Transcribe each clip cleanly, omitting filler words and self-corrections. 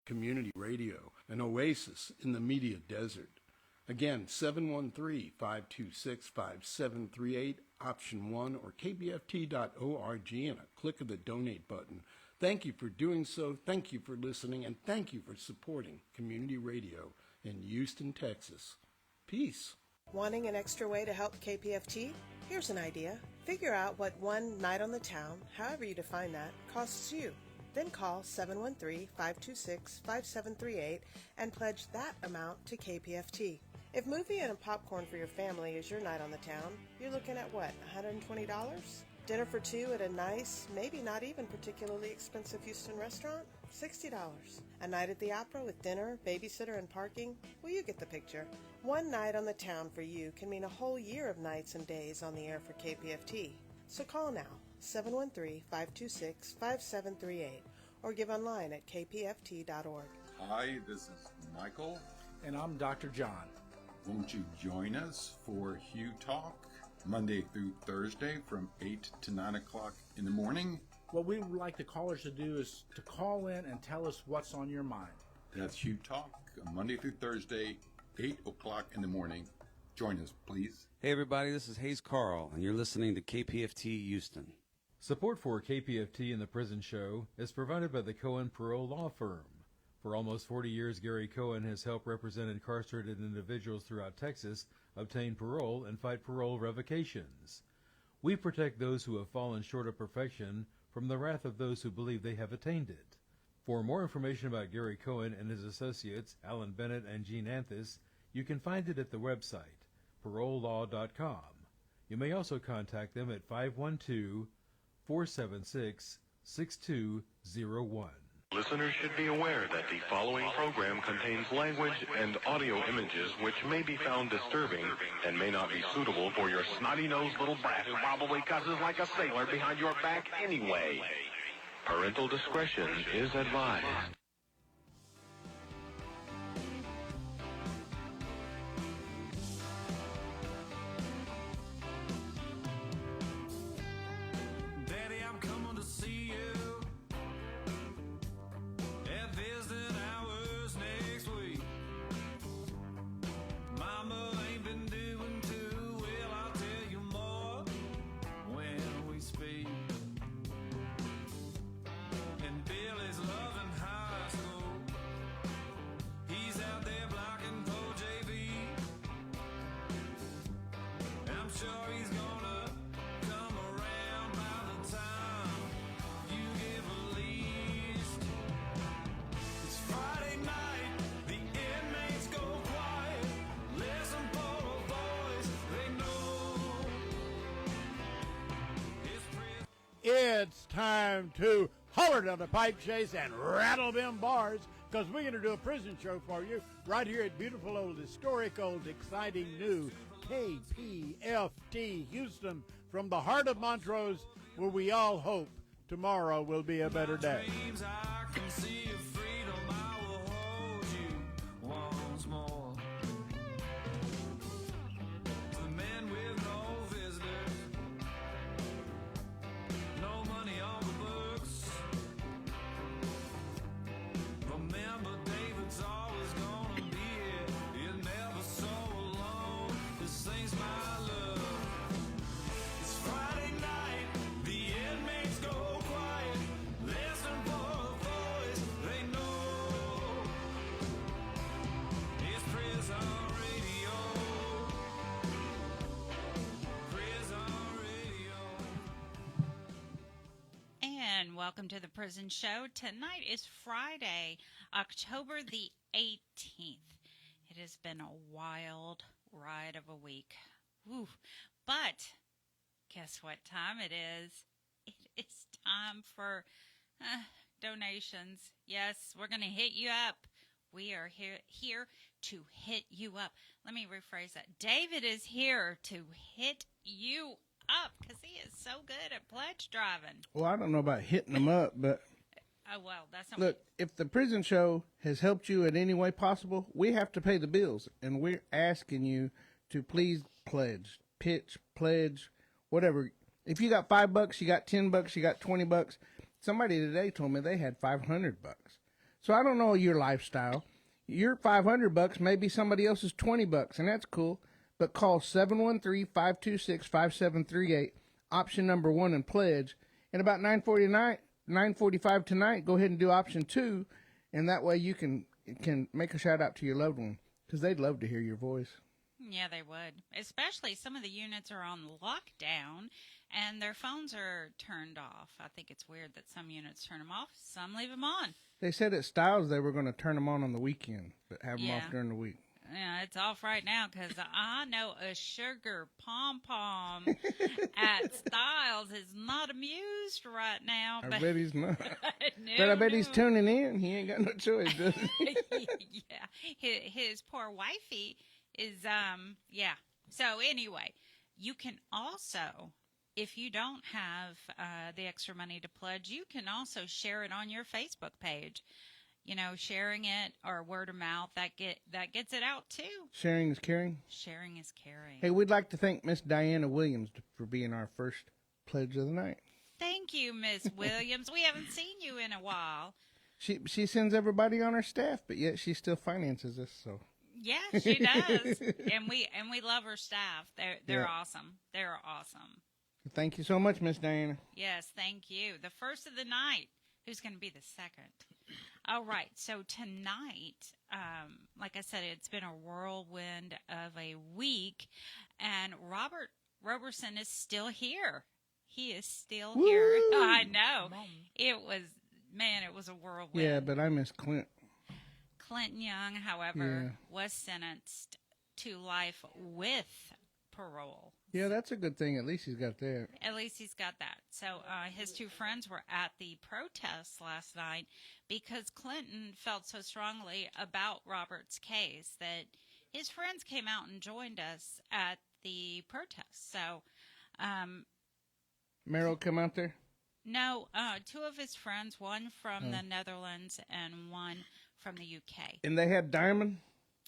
Community Radio, an oasis in the media desert. Again, 713-526-5738, option 1, or kpft.org, and a click of the donate button. Thank you for doing so, thank you for listening, and thank you for supporting Community Radio in Houston, Texas. Peace. Wanting an extra way to help KPFT? Here's an idea. Figure out what one night on the town, however you define that, costs you. Then call 713-526-5738 and pledge that amount to KPFT. If movie and a popcorn for your family is your night on the town, you're looking at what, $120? Dinner for two at a nice, maybe not even particularly expensive Houston restaurant? $60. A night at the opera with dinner, babysitter, and parking? Well, you get the picture. One night on the town for you can mean a whole year of nights and days on the air for KPFT. So call now, 713-526-5738, or give online at kpft.org. Hi, this is Michael. And I'm Dr. John. Won't you join us for Hugh Talk, Monday through Thursday from 8 to 9 o'clock in the morning? What we would like the callers to do is to call in and tell us what's on your mind. That's Hugh Talk, Monday through Thursday, 8 o'clock in the morning. Join us, please. Hey, everybody, this is Hayes Carl, and you're listening to KPFT Houston. Support for KPFT and the Prison Show is provided by the Cohen Parole Law Firm. For almost 40 years, Gary Cohen has helped represent incarcerated individuals throughout Texas obtain parole and fight parole revocations. We protect those who have fallen short of perfection from the wrath of those who believe they have attained it. For more information about Gary Cohen and his associates, Alan Bennett and Gene Anthis, you can find it at the website, parolelaw.com. You may also contact them at 512-476-6201. Listeners should be aware that the following program contains language and audio images which may be found disturbing and may not be suitable for your snotty-nosed little brat who probably cusses like a sailor behind your back anyway. Parental discretion is advised. It's time to holler down the pipe chase and rattle them bars, because we're going to do a prison show for you right here at beautiful old, historic old, exciting new KPFT Houston, from the heart of Montrose, where we all hope tomorrow will be a better day. Welcome to the Prison Show. Tonight is Friday, October the 18th. It has been a wild ride of a week. Whew. But guess what time it is? It is time for donations. Yes, we're going to hit you up. We are here to hit you up. Let me rephrase that. David is here to hit you up because he is so good at pledge driving. Well, I don't know about hitting them up, but that's not look, if the prison show has helped you in any way possible, we have to pay the bills, and we're asking you to please pledge, pitch, pledge, whatever. If you got $5, you got $10, you got $20. Somebody today told me they had $500. So I don't know your lifestyle. Your $500 may be somebody else's $20, and that's cool. But call 713-526-5738, option number 1, and pledge. And about 9:45 tonight, go ahead and do option 2, and that way you can make a shout out to your loved one, because they'd love to hear your voice. Yeah, they would. Especially some of the units are on lockdown and their phones are turned off. I think it's weird that some units turn them off, some leave them on. They said at Styles they were going to turn them on the weekend, but have them off during the week. Yeah, it's off right now because I know a sugar pom-pom at Styles is not amused right now. I bet he's not. No, But I bet he's tuning in. He ain't got no choice, does he? Yeah, his poor wifey is, So anyway, you can also, if you don't have the extra money to pledge, you can also share it on your Facebook page. You know, sharing it or word of mouth, that gets it out too. Sharing is caring. Sharing is caring. Hey, we'd like to thank Miss Diana Williams for being our first pledge of the night. Thank you, Miss Williams. We haven't seen you in a while. She sends everybody on her staff, but yet she still finances us. So Yeah, she does, and we love her staff. They're awesome. They're awesome. Thank you so much, Miss Diana. Yes, thank you. The first of the night. Who's going to be the second? All right. So tonight, like I said, it's been a whirlwind of a week, and Robert Roberson is still here. He is still here. I know. It was a whirlwind. Yeah, but I miss Clint. Clinton Young, however, was sentenced to life with parole. Yeah, that's a good thing. At least he's got that. At least he's got that. So his two friends were at the protests last night because Clinton felt so strongly about Robert's case that his friends came out and joined us at the protest. So, Merrill come out there? No, two of his friends, one from the Netherlands and one from the UK. And they had Diamond?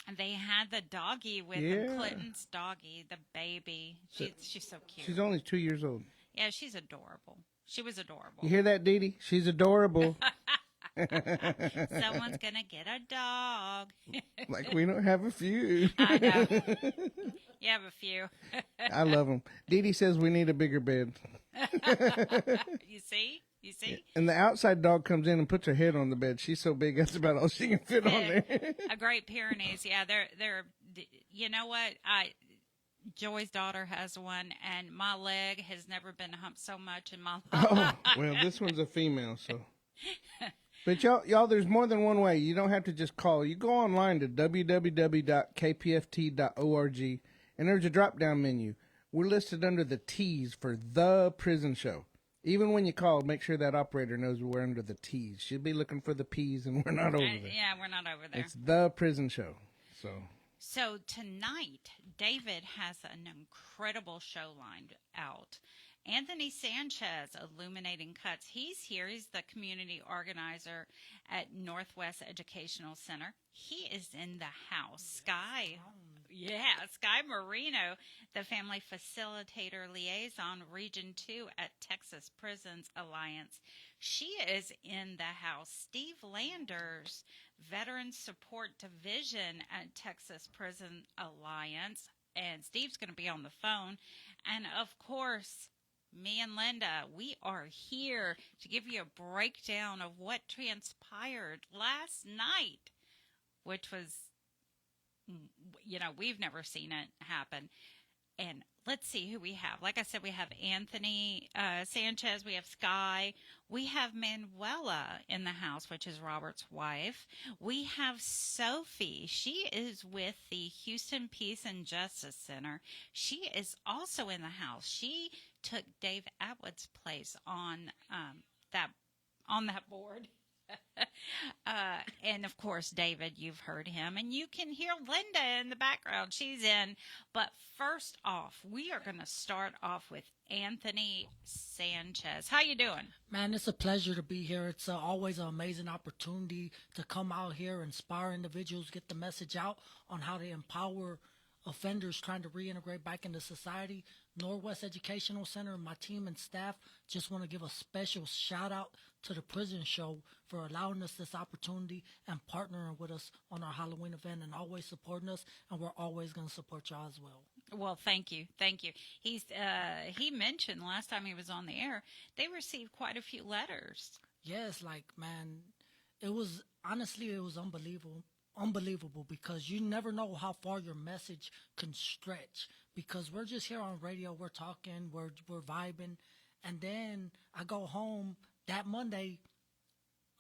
And they had the doggy with them, Clinton's doggy, the baby. She's so cute. She's only 2 years old. Yeah, she's adorable. She was adorable. You hear that, Dee Dee? She's adorable. Someone's going to get a dog. Like we don't have a few. I know. You have a few. I love them. Dee Dee says we need a bigger bed. You see? You see? And the outside dog comes in and puts her head on the bed. She's so big, that's about all she can fit on there. A Great Pyrenees. Yeah, they're. You know what? Joy's daughter has one, and my leg has never been humped so much in my life. Oh, well, this one's a female, so. But y'all, there's more than one way. You don't have to just call. You go online to www.kpft.org, and there's a drop-down menu. We're listed under the T's for The Prison Show. Even when you call, make sure that operator knows we're under the T's. She'll be looking for the P's, and we're not over there. Yeah, we're not over there. It's The Prison Show. So tonight, David has an incredible show lined out. Anthony Sanchez, Illuminating Cuts. He's here. He's the community organizer at Northwest Educational Center. He is in the house. Sky Moreno, the family facilitator liaison, Region 2 at Texas Prisons Alliance. She is in the house. Steve Landers, Veteran Support Division at Texas Prison Alliance. And Steve's going to be on the phone. And, of course, me and Linda, we are here to give you a breakdown of what transpired last night, which was, we've never seen it happen. And let's see who we have. Like I said, we have Anthony Sanchez. We have Sky. We have Manuela in the house, which is Robert's wife. We have Sophie. She is with the Houston Peace and Justice Center. She is also in the house. She took Dave Atwood's place on that board. And of course, David, you've heard him, and you can hear Linda in the background. She's in. But first off, we are going to start off with Anthony Sanchez. How you doing? Man, it's a pleasure to be here. It's always an amazing opportunity to come out here, inspire individuals, get the message out on how to empower offenders trying to reintegrate back into society. Northwest Educational Center, my team and staff just want to give a special shout out to the Prison Show for allowing us this opportunity and partnering with us on our Halloween event and always supporting us. And we're always going to support y'all as well. Well, thank you. He mentioned last time he was on the air, they received quite a few letters. Yes, like, man, it was unbelievable because you never know how far your message can stretch, because we're just here on radio, we're talking, we're vibing, and then I go home that Monday,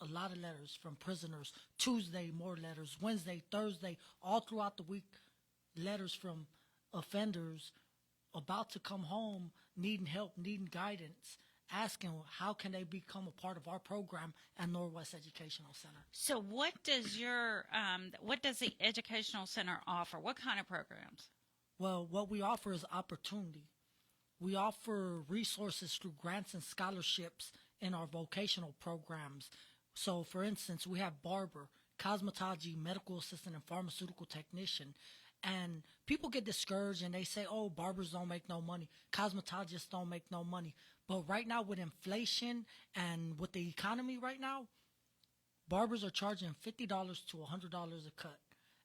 a lot of letters from prisoners, Tuesday more letters, Wednesday, Thursday, all throughout the week, letters from offenders about to come home, needing help, needing guidance, asking how can they become a part of our program at Northwest Educational Center. So what does the Educational Center offer? What kind of programs? Well, what we offer is opportunity. We offer resources through grants and scholarships in our vocational programs. So, for instance, we have barber, cosmetology, medical assistant, and pharmaceutical technician. And people get discouraged and they say, oh, barbers don't make no money. Cosmetologists don't make no money. But right now with inflation and with the economy right now, barbers are charging $50 to $100 a cut.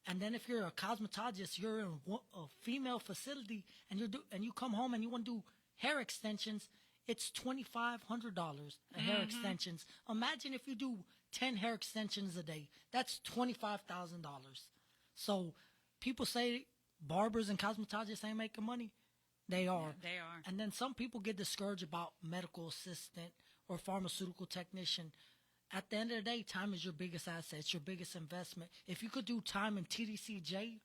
And then if you're a cosmetologist, you're in a female facility and you come home and you want to do hair extensions, it's $2,500 a hair extensions. Imagine if you do 10 hair extensions a day. That's $25,000. So people say barbers and cosmetologists ain't making money. They are. Yeah, they are. And then some people get discouraged about medical assistant or pharmaceutical technician. At the end of the day, time is your biggest asset. It's your biggest investment. If you could do time in TDCJ,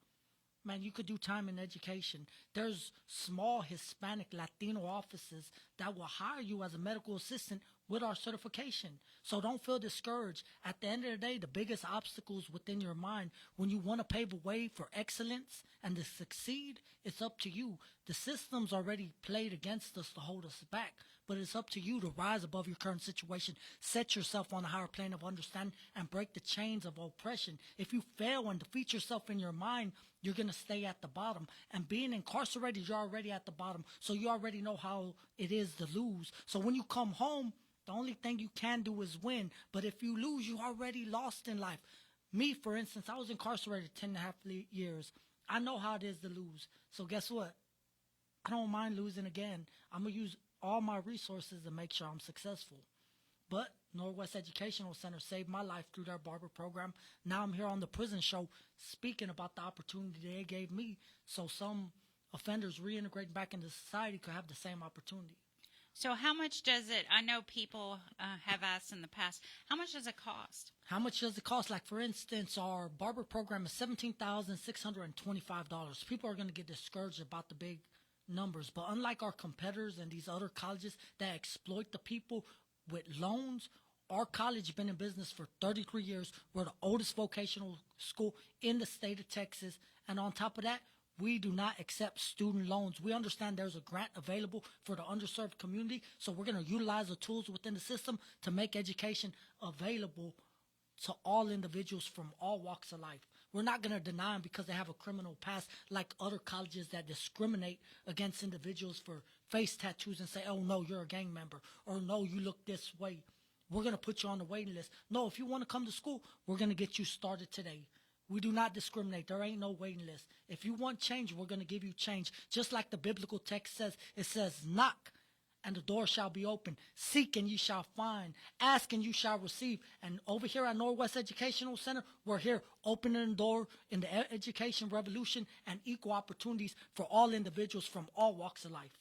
man, you could do time in education. There's small Hispanic Latino offices that will hire you as a medical assistant with our certification. So don't feel discouraged. At the end of the day, the biggest obstacles within your mind, when you want to pave a way for excellence and to succeed, it's up to you. The system's already played against us to hold us back, but it's up to you to rise above your current situation, set yourself on a higher plane of understanding, and break the chains of oppression. If you fail and defeat yourself in your mind, you're going to stay at the bottom. And being incarcerated, you're already at the bottom, so you already know how it is to lose. So when you come home, the only thing you can do is win. But if you lose, you already lost in life. Me, for instance, I was incarcerated 10 and a half years. I know how it is to lose. So guess what? I don't mind losing again. I'm going to use all my resources to make sure I'm successful. But Northwest Educational Center saved my life through their barber program. Now I'm here on the Prison Show speaking about the opportunity they gave me, so some offenders reintegrating back into society could have the same opportunity. So how much does it, I know people have asked in the past, how much does it cost? How much does it cost? Like, for instance, our barber program is $17,625. People are going to get discouraged about the big numbers. But unlike our competitors and these other colleges that exploit the people with loans, our college has been in business for 33 years. We're the oldest vocational school in the state of Texas. And on top of that, we do not accept student loans. We understand there's a grant available for the underserved community, so we're going to utilize the tools within the system to make education available to all individuals from all walks of life. We're not going to deny them because they have a criminal past, like other colleges that discriminate against individuals for face tattoos and say, oh, no, you're a gang member, or no, you look this way. We're going to put you on the waiting list. No, if you want to come to school, we're going to get you started today. We do not discriminate. There ain't no waiting list. If you want change, we're going to give you change. Just like the biblical text says, it says, knock and the door shall be open. Seek and you shall find. Ask and you shall receive. And over here at Northwest Educational Center, we're here opening the door in the education revolution and equal opportunities for all individuals from all walks of life.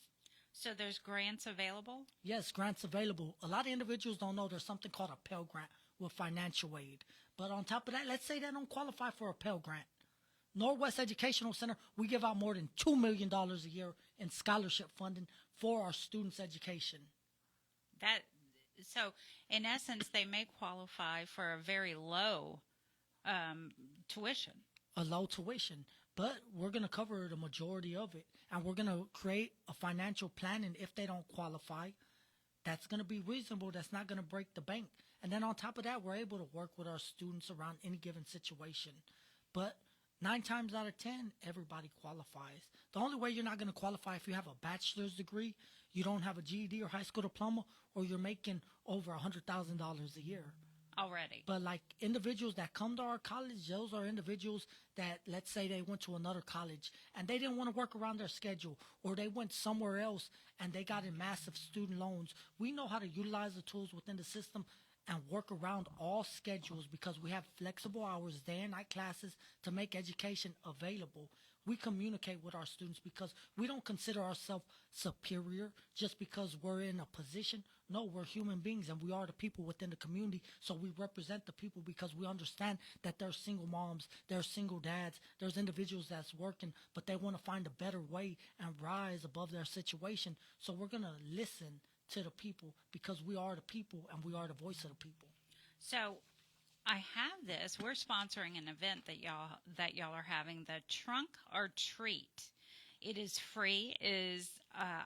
So there's grants available? Yes, grants available. A lot of individuals don't know there's something called a Pell Grant with financial aid. But on top of that, let's say they don't qualify for a Pell Grant. Northwest Educational Center, we give out more than $2 million a year in scholarship funding for our students' education. So, in essence, they may qualify for a very low tuition. A low tuition. But we're going to cover the majority of it. And we're going to create a financial plan. And if they don't qualify, that's going to be reasonable. That's not going to break the bank. And then on top of that, we're able to work with our students around any given situation. But 9 times out of 10, everybody qualifies. The only way you're not going to qualify if you have a bachelor's degree, you don't have a GED or high school diploma, or you're making over $100,000 a year. Already. But like individuals that come to our college, those are individuals that, let's say they went to another college and they didn't want to work around their schedule, or they went somewhere else and they got in massive student loans. We know how to utilize the tools within the system and work around all schedules because we have flexible hours, day and night classes to make education available. We communicate with our students because we don't consider ourselves superior just because we're in a position. No, we're human beings and we are the people within the community. So we represent the people because we understand that there's single moms, there's single dads, there's individuals that's working, but they want to find a better way and rise above their situation. So we're going to listen to the people because we are the people and we are the voice of the people. So I have this. We're sponsoring an event that y'all are having, the Trunk or Treat. It is free. It is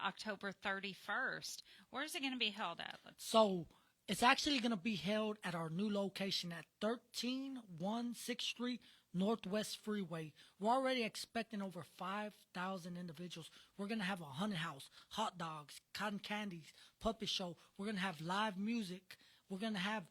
October 31st. Where is it going to be held at? So it's actually going to be held at our new location at 1316th Street Northwest Freeway. We're already expecting over 5,000 individuals. We're going to have a haunted house, hot dogs, cotton candies, puppet show. We're going to have live music. We're going to have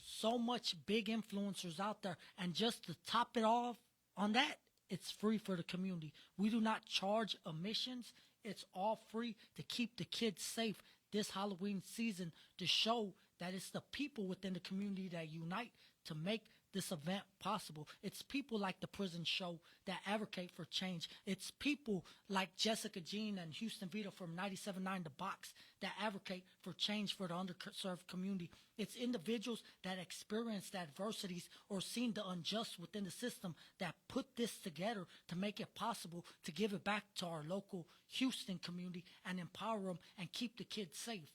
so much big influencers out there. And just to top it off on that, it's free for the community. We do not charge admissions. It's all free to keep the kids safe this Halloween season, to show that it's the people within the community that unite to make this event possible. It's people like the Prison Show that advocate for change. It's people like Jessica Jean and Houston Vita from 97.9 The Box that advocate for change for the underserved community. It's individuals that experience the adversities or seen the unjust within the system that put this together to make it possible to give it back to our local Houston community and empower them and keep the kids safe.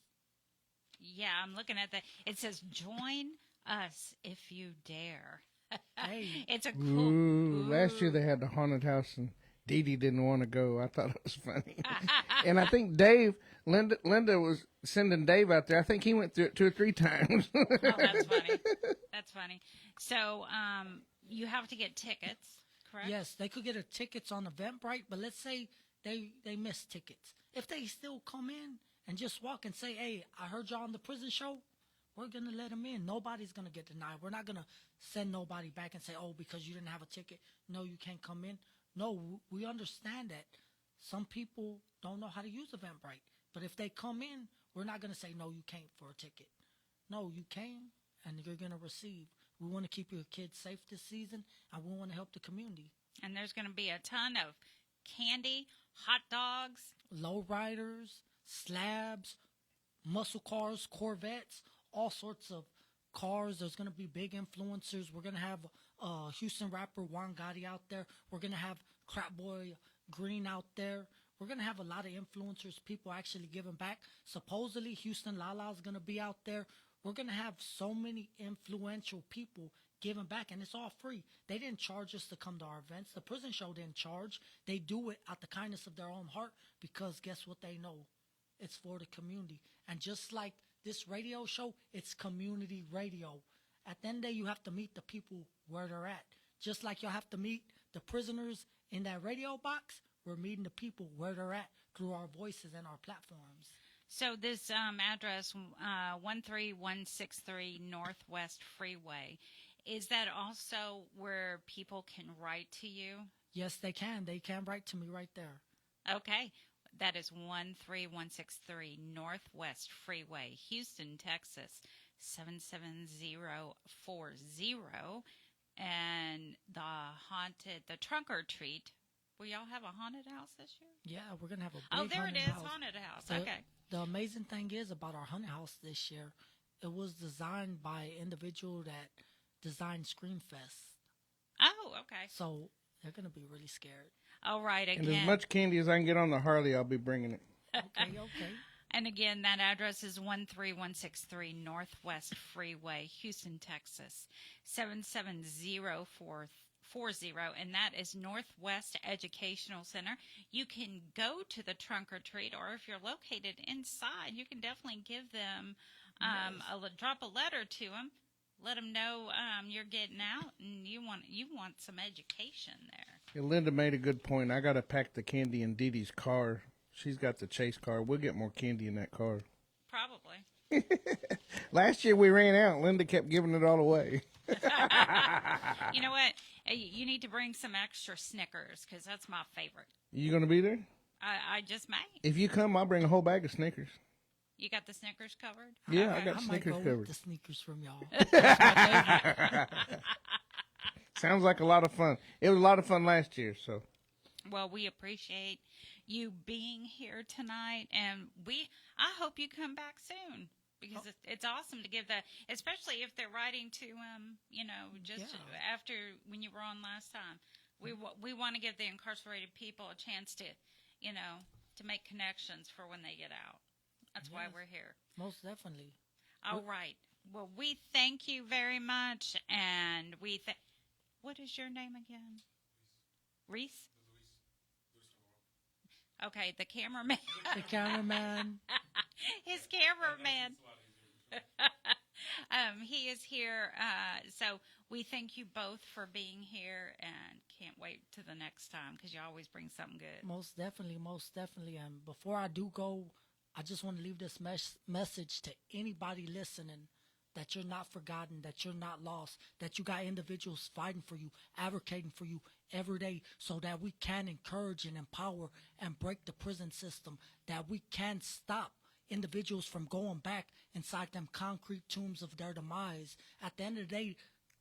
Yeah, I'm looking at that. It says, join us if you dare. Hey. It's a cool. Last year they had the haunted house and Dee Dee didn't want to go. I thought it was funny. And I think Linda was sending Dave out there. I think he went through it 2 or 3 times. Oh, that's funny. That's funny. So you have to get tickets, correct? Yes, they could get tickets on Eventbrite, but let's say they miss tickets. If they still come in and just walk and say, hey, I heard y'all on the Prison Show, we're going to let them in. Nobody's going to get denied. We're not going to send nobody back and say, oh, because you didn't have a ticket, no, you can't come in. No, we understand that some people don't know how to use Eventbrite. But if they come in, we're not going to say, no, you can't for a ticket. No, you came and you're going to receive. We want to keep your kids safe this season, and we want to help the community. And there's going to be a ton of candy, hot dogs, lowriders, slabs, muscle cars, Corvettes, all sorts of cars. There's going to be big influencers. We're going to have Houston rapper Juan Gotti out there. We're going to have Crap Boy Green out there. We're going to have a lot of influencers, people actually giving back. Supposedly, Houston Lala is going to be out there. We're going to have so many influential people giving back, and it's all free. They didn't charge us to come to our events. The Prison Show didn't charge. They do it out the kindness of their own heart because guess what they know? It's for the community. And just like this radio show, it's community radio. At the end of the day, you have to meet the people where they're at. Just like you'll have to meet the prisoners in that radio box, we're meeting the people where they're at through our voices and our platforms. So this address, 13163 Northwest Freeway, is that also where people can write to you? Yes, they can. They can write to me right there. Okay. That is 13163 Northwest Freeway, Houston, Texas, 77040. And the Trunk or Treat. Will y'all have a haunted house this year? Yeah, we're going to have a big haunted house. Haunted house. Okay. The amazing thing is about our haunted house this year, it was designed by an individual that designed Screamfest. Oh, okay. So they're going to be really scared. All right, again. And as much candy as I can get on the Harley, I'll be bringing it. Okay. And again, that address is 13163 Northwest Freeway, Houston, Texas, 77040, and that is Northwest Educational Center. You can go to the Trunk or Treat, or if you're located inside, you can definitely give them drop a letter to them. Let them know you're getting out and you want some education there. Yeah, Linda made a good point. I got to pack the candy in Dee Dee's car. She's got the chase car. We'll get more candy in that car. Probably. Last year we ran out. Linda kept giving it all away. You know what? You need to bring some extra Snickers because that's my favorite. You going to be there? I just may. If you come, I'll bring a whole bag of Snickers. You got the Snickers covered? Yeah, Okay. I got Snickers might go covered. with the sneakers from y'all. Sounds like a lot of fun. It was a lot of fun last year, so. Well, we appreciate you being here tonight, and I hope you come back soon because it's awesome to give especially if they're writing to just after when you were on last time. We want to give the incarcerated people a chance to to make connections for when they get out. That's why we're here. Most definitely. All right. Well, we thank you very much, and what is your name again? Reese? Okay, the cameraman. The cameraman. His cameraman. He is here. So we thank you both for being here and can't wait to the next time because you always bring something good. Most definitely. And before I do go, I just want to leave this message to anybody listening that you're not forgotten, that you're not lost, that you got individuals fighting for you, advocating for you every day so that we can encourage and empower and break the prison system, that we can stop individuals from going back inside them concrete tombs of their demise. At the end of the day,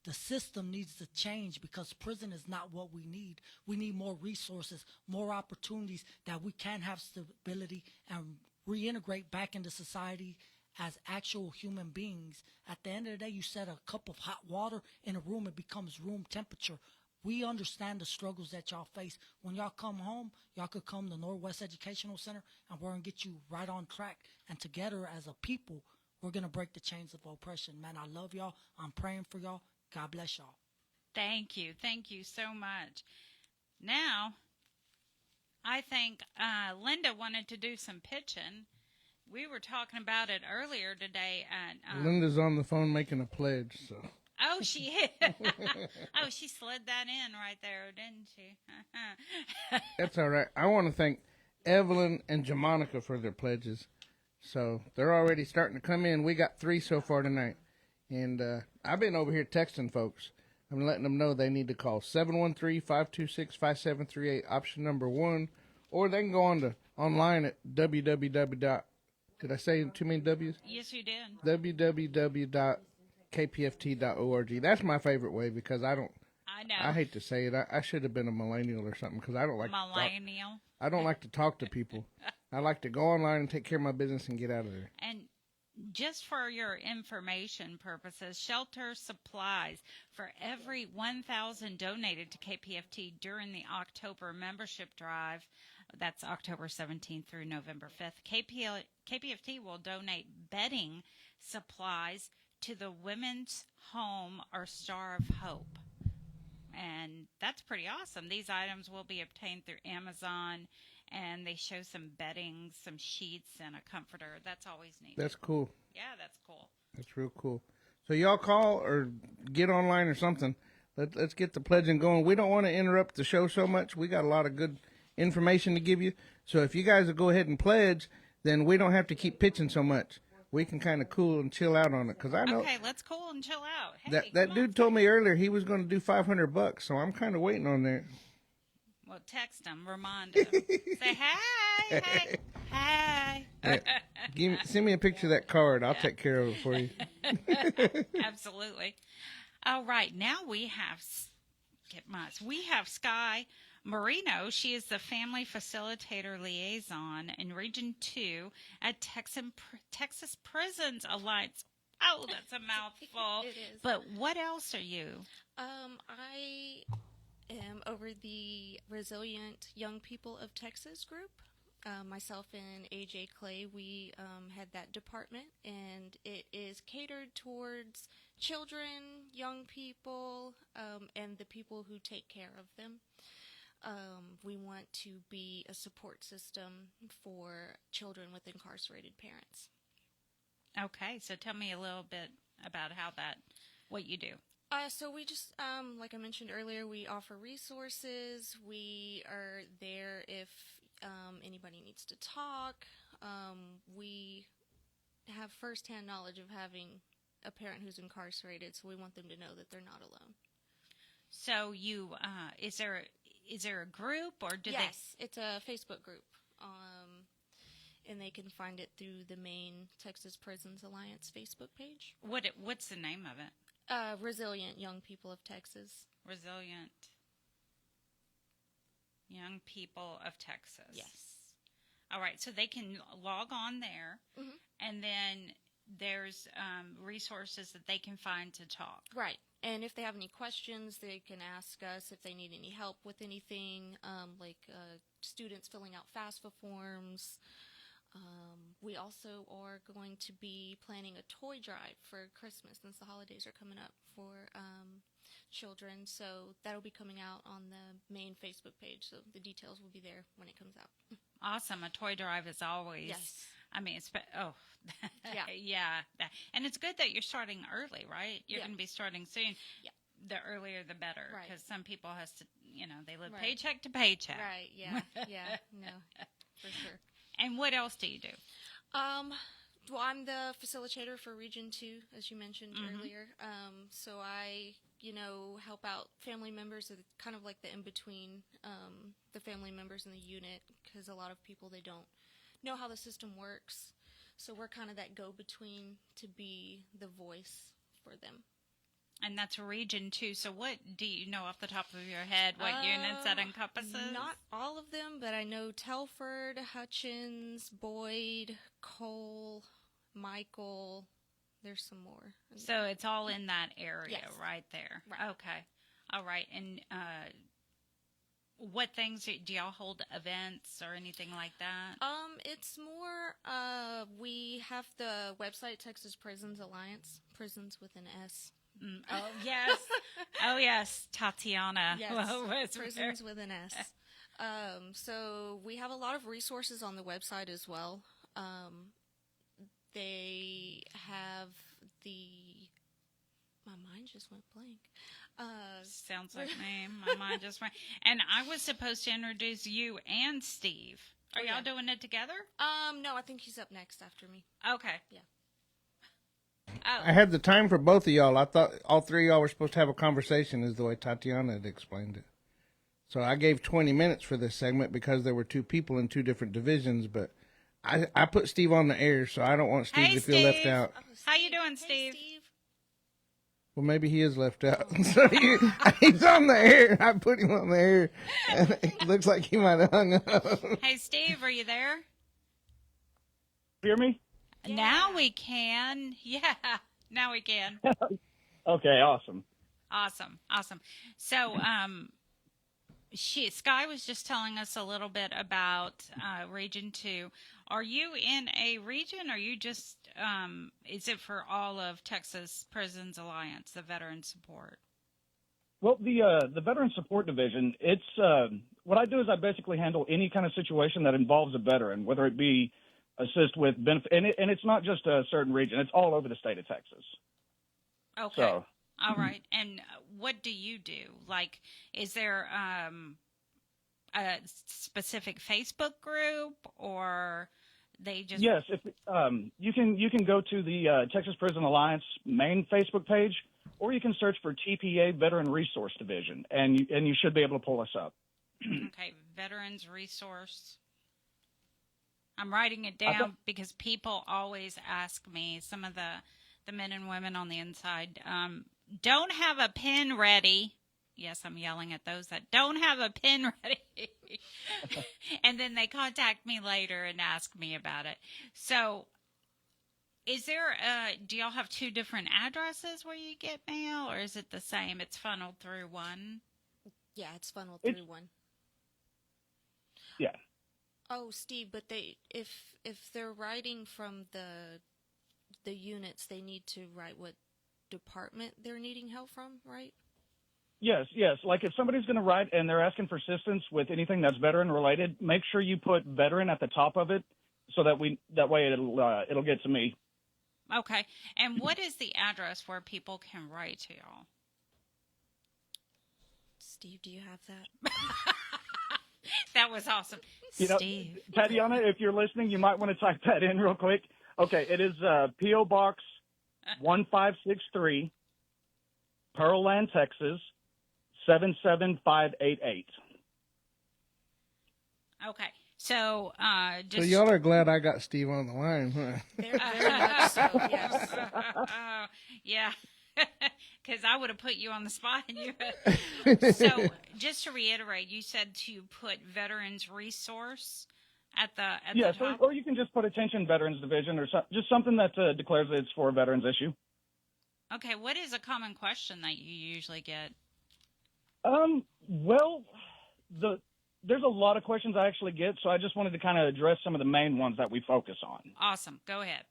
the system needs to change because prison is not what we need. We need more resources, more opportunities that we can have stability and reintegrate back into society as actual human beings. At the end of the day, you set a cup of hot water in a room, it becomes room temperature. We understand the struggles that y'all face. When y'all come home, y'all could come to Northwest Educational Center, and we're going to get you right on track. And together as a people, we're going to break the chains of oppression. Man, I love y'all. I'm praying for y'all. God bless y'all. Thank you. Thank you so much. Now, I think Linda wanted to do some pitching. We were talking about it earlier today. Linda's on the phone making a pledge, so. Oh, she is. Oh, she slid that in right there, didn't she? That's all right. I want to thank Evelyn and Jamonica for their pledges. So they're already starting to come in. We got 3 so far tonight. And I've been over here texting folks. I'm letting them know they need to call 713-526-5738, option number 1. Or they can go online at www. Did I say too many W's? Yes, you did. www.kpft.org. That's my favorite way because I know. I hate to say it. I should have been a millennial or something because I don't like millennial. I don't like to talk to people. I like to go online and take care of my business and get out of there. And just for your information purposes, shelter supplies for every 1,000 donated to KPFT during the October membership drive. That's October 17th through November 5th. KPFT will donate bedding supplies to the Women's Home or Star of Hope. And that's pretty awesome. These items will be obtained through Amazon, and they show some bedding, some sheets, and a comforter. That's always neat. That's cool. Yeah, that's cool. That's real cool. So y'all call or get online or something. Let's get the pledging going. We don't want to interrupt the show so much. We got a lot of good information to give you. So if you guys will go ahead and pledge, then we don't have to keep pitching so much. We can kind of cool and chill out on it because I know. Okay, let's cool and chill out. Hey, that dude told me earlier he was going to do $500, so I'm kind of waiting on that. Well, text him, remind him, say hey. Send me a picture of that card. I'll take care of it for you. Absolutely. All right, now we have Sky Moreno. She is the Family Facilitator Liaison in Region 2 at Texas Prisons Alliance. Oh, that's a mouthful. It is. But what else are you? I am over the Resilient Young People of Texas group. Myself and AJ Clay, we had that department, and it is catered towards children, young people, and the people who take care of them. We want to be a support system for children with incarcerated parents. Okay, so tell me a little bit about what you do. So we just, like I mentioned earlier, we offer resources. We are there if anybody needs to talk. We have firsthand knowledge of having a parent who's incarcerated, so we want them to know that they're not alone. So you, is there a group, or do Yes, it's a Facebook group, and they can find it through the main Texas Prisons Alliance Facebook page. What's the name of it? Resilient Young People of Texas. Resilient Young People of Texas. Yes. All right, so they can log on there, and then there's resources that they can find to talk. Right. And if they have any questions, they can ask us if they need any help with anything, like students filling out FAFSA forms. We also are going to be planning a toy drive for Christmas since the holidays are coming up for children. So that'll be coming out on the main Facebook page. So the details will be there when it comes out. Awesome. A toy drive is always. Yes. I mean, it's Yeah. yeah. And it's good that you're starting early, right? You're going to be starting soon. Yeah. The earlier, the better, Right. because some people has to, they live Right. paycheck to paycheck. Right. Yeah. Yeah. No, for sure. And what else do you do? Well, I'm the facilitator for Region 2, as you mentioned earlier. So I, help out family members, kind of like the in-between, the family members in the unit, because a lot of people, they don't know how the system works. So we're kind of that go-between to be the voice for them. And that's Region 2. So what do you know off the top of your head, what units that encompasses? Not all of them, but I know Telford, Hutchins, Boyd, Cole, Michael. There's some more. So it's all in that area right there. Right. Okay. All right. And what things do y'all hold events or anything like that? It's more, we have the website, Texas Prisons Alliance, prisons with an S. Oh, yes. Oh, yes. Tatiana. Yes, prisons with an S. So we have a lot of resources on the website as well. They have my mind just went blank. Sounds like me. My mind just went. And I was supposed to introduce you and Steve. Are y'all doing it together? No, I think he's up next after me. Okay. Yeah. Oh. I had the time for both of y'all. I thought all three of y'all were supposed to have a conversation, is the way Tatiana had explained it. So I gave 20 minutes for this segment because there were two people in two different divisions, but I put Steve on the air, so I don't want Steve to feel left out. How you doing, Steve? Well, maybe he is left out. So he's on the air. I put him on the air. And it looks like he might have hung up. Hey, Steve, are you there? Hear me? Yeah. Now we can. Yeah, now we can. Okay, awesome. Awesome. So, Sky was just telling us a little bit about Region 2. Are you in a region, or are you just, is it for all of Texas Prisons Alliance, the veteran support? Well, the Veteran Support Division, it's what I do is I basically handle any kind of situation that involves a veteran, whether it be assist with benefit, and it's not just a certain region; it's all over the state of Texas. Okay. So, all right. And what do you do? Like, is there a specific Facebook group, or they just? Yes, if you can go to the Texas Prison Alliance main Facebook page, or you can search for TPA Veteran Resource Division, and you should be able to pull us up. Okay, Veterans Resource. I'm writing it down because people always ask me, some of the men and women on the inside, don't have a pen ready. Yes, I'm yelling at those that don't have a pen ready. And then they contact me later and ask me about it. So is there, do y'all have two different addresses where you get mail, or is it the same? It's funneled through one? Yeah, it's funneled through one. Yeah. Oh, Steve, but if they're writing from the units, they need to write what department they're needing help from, right? Yes. Like if somebody's going to write and they're asking for assistance with anything that's veteran related, make sure you put veteran at the top of it, so that way it'll get to me. Okay. And what is the address where people can write to y'all? Steve, do you have that? That was awesome. You know, Steve. Tatiana, if you're listening, you might want to type that in real quick. Okay, it is P.O. Box 1563, Pearland, Texas, 77588. Okay. So, So y'all are glad I got Steve on the line, huh? Very much so, yes. Yeah. Because I would have put you on the spot. And you. So, just to reiterate, you said to put Veterans Resource at the Yes, top. or you can just put Attention Veterans Division or just something that declares that it's for a veterans issue. Okay, what is a common question that you usually get? Well, there's a lot of questions I actually get, so I just wanted to kind of address some of the main ones that we focus on. Awesome. Go ahead.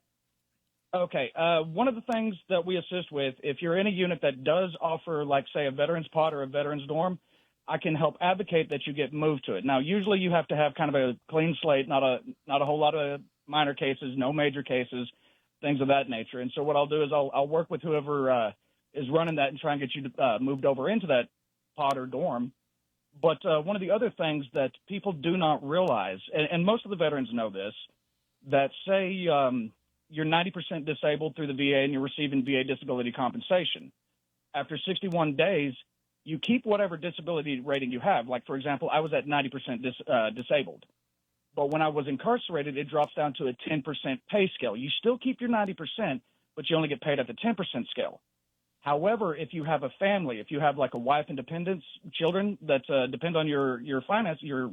Okay, one of the things that we assist with, if you're in a unit that does offer, like, say, a veterans pod or a veterans dorm, I can help advocate that you get moved to it. Now, usually you have to have kind of a clean slate, not a whole lot of minor cases, no major cases, things of that nature. And so what I'll do is I'll work with whoever is running that and try and get you moved over into that pod or dorm. But one of the other things that people do not realize, and most of the veterans know this, that say you're 90% disabled through the VA and you're receiving VA disability compensation. After 61 days, you keep whatever disability rating you have. Like, for example, I was at 90% disabled. But when I was incarcerated, it drops down to a 10% pay scale. You still keep your 90%, but you only get paid at the 10% scale. However, if you have a family, if you have like a wife and dependents, children that depend on your finance, your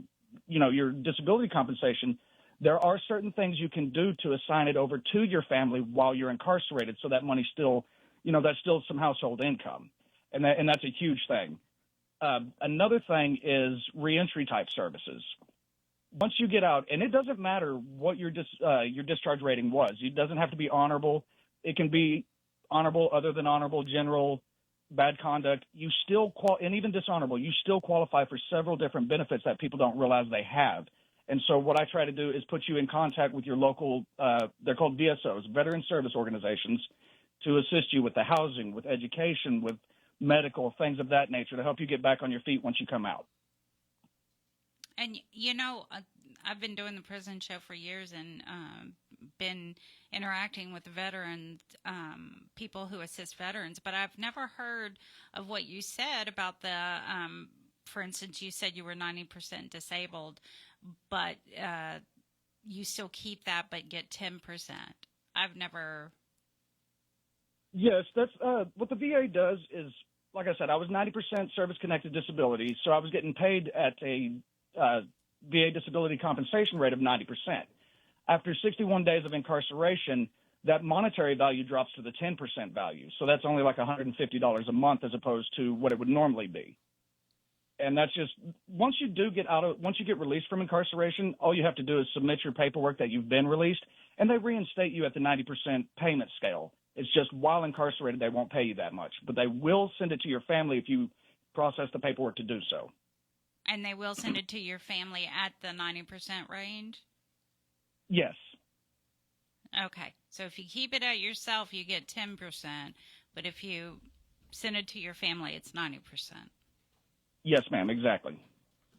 disability compensation, there are certain things you can do to assign it over to your family while you're incarcerated, so that money still, that's still some household income, and that's a huge thing. Another thing is reentry type services. Once you get out, and it doesn't matter what your discharge rating was. It doesn't have to be honorable. It can be honorable, other than honorable, general, bad conduct. You still and even dishonorable. You still qualify for several different benefits that people don't realize they have. And so what I try to do is put you in contact with your local, they're called VSOs, Veteran Service Organizations, to assist you with the housing, with education, with medical, things of that nature, to help you get back on your feet once you come out. And, I've been doing the prison show for years and been interacting with veterans, people who assist veterans, but I've never heard of what you said about the, for instance, you said you were 90% disabled, but you still keep that but get 10%. I've never. Yes, that's what the VA does is, like I said, I was 90% service-connected disability, so I was getting paid at a VA disability compensation rate of 90%. After 61 days of incarceration, that monetary value drops to the 10% value. So that's only like $150 a month as opposed to what it would normally be. And that's just, once you get released from incarceration, all you have to do is submit your paperwork that you've been released, and they reinstate you at the 90% payment scale. It's just while incarcerated, they won't pay you that much, but they will send it to your family if you process the paperwork to do so. And they will send it to your family at the 90% range? Yes. Okay. So if you keep it at yourself, you get 10%. But if you send it to your family, it's 90%. Yes, ma'am. Exactly.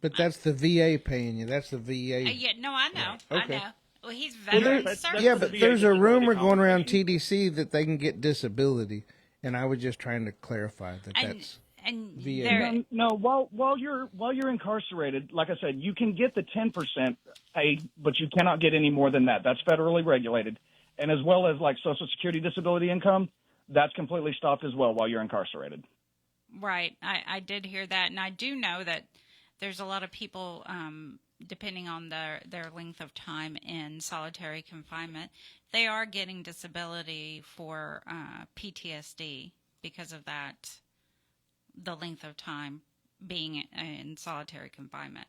But that's the VA paying you. That's the VA. Yeah, no, I know. Okay. I know. Well, he's veteran service. Yeah, but there's a rumor going around TDC that they can get disability, and I was just trying to clarify that that's VA. No, while you're incarcerated, like I said, you can get the 10% pay, but you cannot get any more than that. That's federally regulated, and as well as like Social Security disability income, that's completely stopped as well while you're incarcerated. Right. I did hear that, and I do know that there's a lot of people, depending on their length of time in solitary confinement, they are getting disability for PTSD because of that, the length of time being in solitary confinement.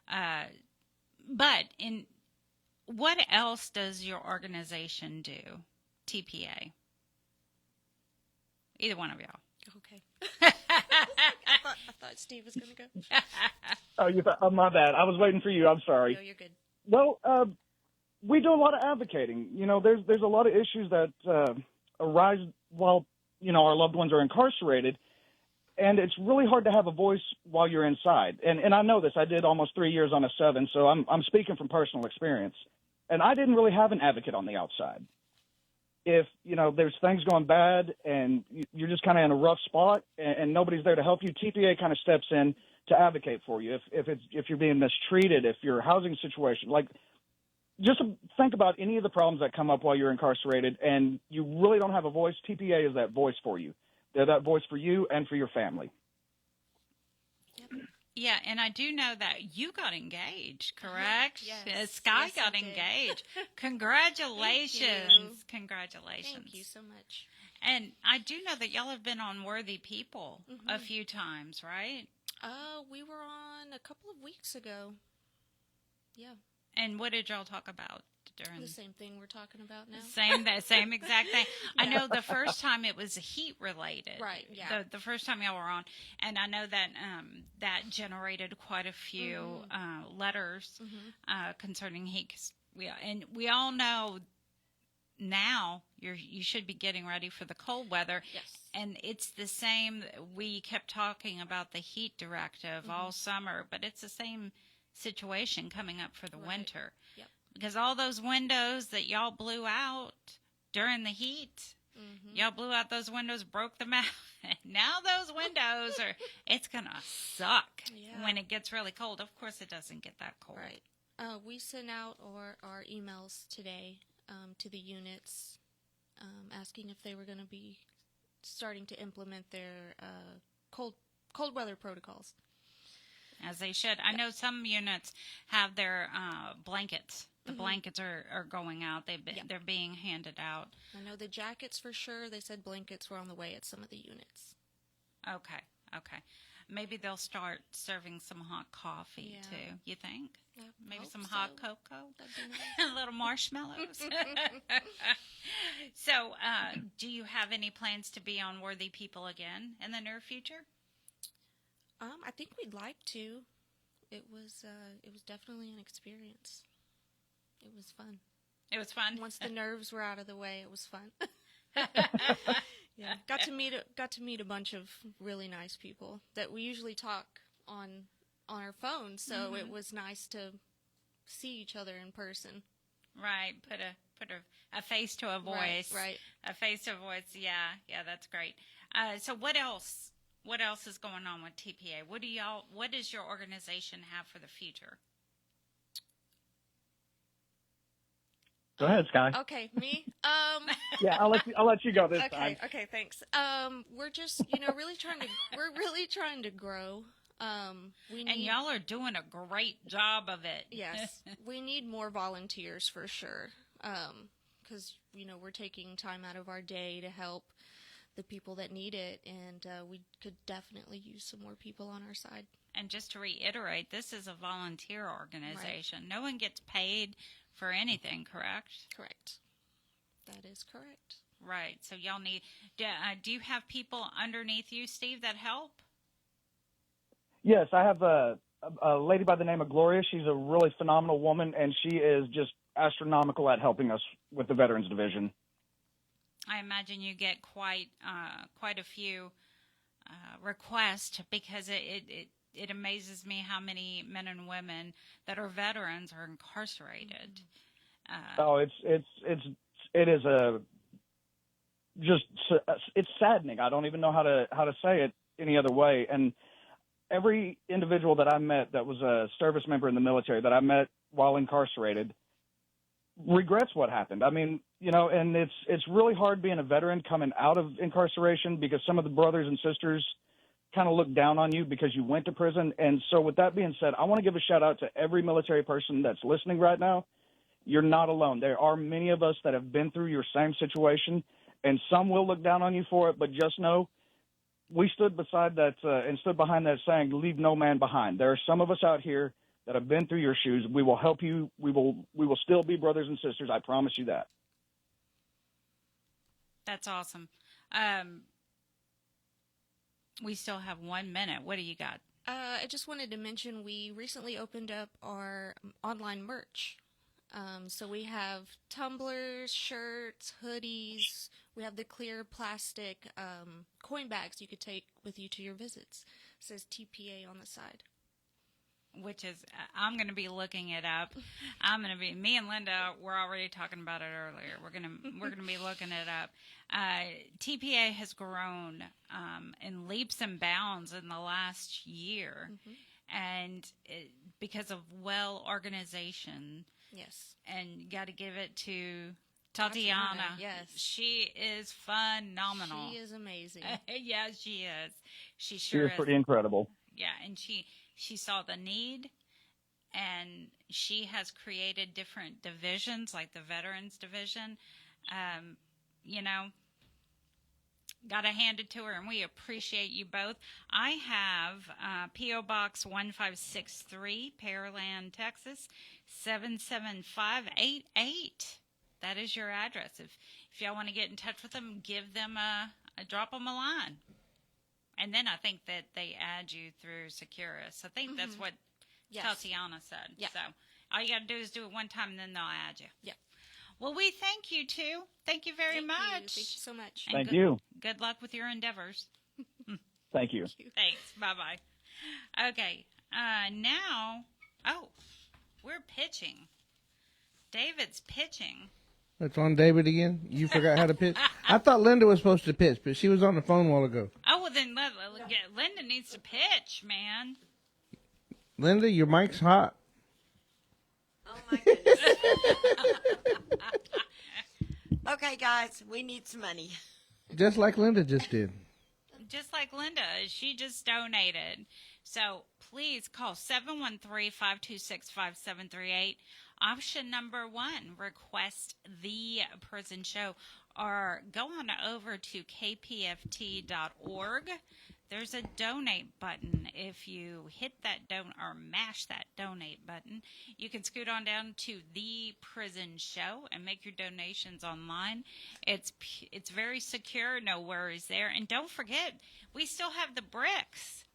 But what else does your organization do, TPA? Either one of y'all. Okay. I thought Steve was going to go. Oh, my bad. I was waiting for you. I'm sorry. No, you're good. Well, we do a lot of advocating. There's a lot of issues that arise while, our loved ones are incarcerated. And it's really hard to have a voice while you're inside. And I know this. I did almost 3 years on a 7, so I'm speaking from personal experience. And I didn't really have an advocate on the outside. If, there's things going bad and you're just kind of in a rough spot and nobody's there to help you, TPA kind of steps in to advocate for you. If you're being mistreated, if your housing situation, like, just think about any of the problems that come up while you're incarcerated and you really don't have a voice, TPA is that voice for you. They're that voice for you and for your family. Yeah, and I do know that you got engaged, correct? Yes. Sky Yes, got I did. engaged. Congratulations. Congratulations. Thank you so much. And I do know that y'all have been on Worthy People a few times, right? We were on a couple of weeks ago. Yeah. And what did y'all talk about during The same thing we're talking about now. Same exact thing. I know the first time it was heat related. Right, yeah. The first time y'all were on, and I know that that generated quite a few letters concerning heat. 'Cause we all know now you should be getting ready for the cold weather. Yes. And it's the same. We kept talking about the heat directive all summer, but it's the same situation coming up for the winter. Yep. Because all those windows that y'all blew out during the heat, y'all blew out those windows, broke them out. Now those windows it's going to suck when it gets really cold. Of course, it doesn't get that cold. Right. We sent out our emails today to the units asking if they were going to be starting to implement their cold weather protocols. As they should. I know some units have their blankets. The blankets are going out. They're being handed out. I know the jackets for sure. They said blankets were on the way at some of the units. Okay. Maybe they'll start serving some hot coffee too. You think? Maybe some hot cocoa. That'd be nice. Little marshmallows. So, do you have any plans to be on Worthy People again in the near future? I think we'd like to. It was definitely an experience. It was fun. It was fun. Once the nerves were out of the way, it was fun. Yeah, got to meet a bunch of really nice people that we usually talk on our phones. So it was nice to see each other in person. Right. Put a face to a voice. Right. A face to a voice. Yeah, that's great. So what else? What else is going on with TPA? What does your organization have for the future? Go ahead, Sky. Okay, me. Yeah, I'll let you go this time. Okay, thanks. We're just really trying to grow. And y'all are doing a great job of it. Yes, we need more volunteers for sure. Because we're taking time out of our day to help the people that need it, and we could definitely use some more people on our side. And just to reiterate, this is a volunteer organization. Right. No one gets paid for anything, correct? Correct. That is correct. Right. So y'all need. Do you have people underneath you, Steve, that help? Yes, I have a lady by the name of Gloria. She's a really phenomenal woman, and she is just astronomical at helping us with the Veterans Division. I imagine you get quite a few requests because it amazes me how many men and women that are veterans are incarcerated. It's saddening. I don't even know how to say it any other way. And every individual that I met that was a service member in the military that I met while incarcerated regrets what happened. I mean, and it's really hard being a veteran coming out of incarceration because some of the brothers and sisters kind of look down on you because you went to prison. And so with that being said, I want to give a shout out to every military person that's listening right now. You're not alone. There are many of us that have been through your same situation, and some will look down on you for it, but just know we stood beside that and stood behind that saying, leave no man behind. There are some of us out here that have been through your shoes. We will help you. We will still be brothers and sisters. I promise you that. That's awesome. We still have 1 minute. What do you got? I just wanted to mention we recently opened up our online merch. So we have tumblers, shirts, hoodies. We have the clear plastic coin bags you could take with you to your visits. It says TPA on the side. Which is, I'm going to be looking it up. Me and Linda were already talking about it earlier. We're going to be looking it up. TPA has grown in leaps and bounds in the last year, and because of organization. Yes. And got to give it to Tatiana. Yes. She is phenomenal. She is amazing. Yeah, she is. She She is pretty incredible. Yeah, and she saw the need, and she has created different divisions, like the Veterans Division. Got to hand it to her, and we appreciate you both. I have P.O. Box 1563, Pearland, Texas, 77588. That is your address. If y'all want to get in touch with them, give them drop them a line. And then I think that they add you through Securus. I think that's what Tatiana said. Yeah. So all you got to do is do it one time, and then they'll add you. Yeah. Well, we thank you, too. Thank you very much. Thank you so much. And Thank you. Good luck with your endeavors. Thank you. Thanks. Bye-bye. Okay. Now, we're pitching. David's pitching. It's on David again? You forgot how to pitch? I thought Linda was supposed to pitch, but she was on the phone a while ago. Oh, well, then Linda needs to pitch, man. Linda, your mic's hot. Oh, my goodness. Okay, guys, we need some money. Just like Linda just did. Just like Linda, she just donated. So please call 713-526-5738. Option number 1, request the prison show, or go on over to kpft.org. There's a donate button. If you hit that mash that donate button, you can scoot on down to the prison show and make your donations online. It's very secure, no worries there. And don't forget, we still have the bricks.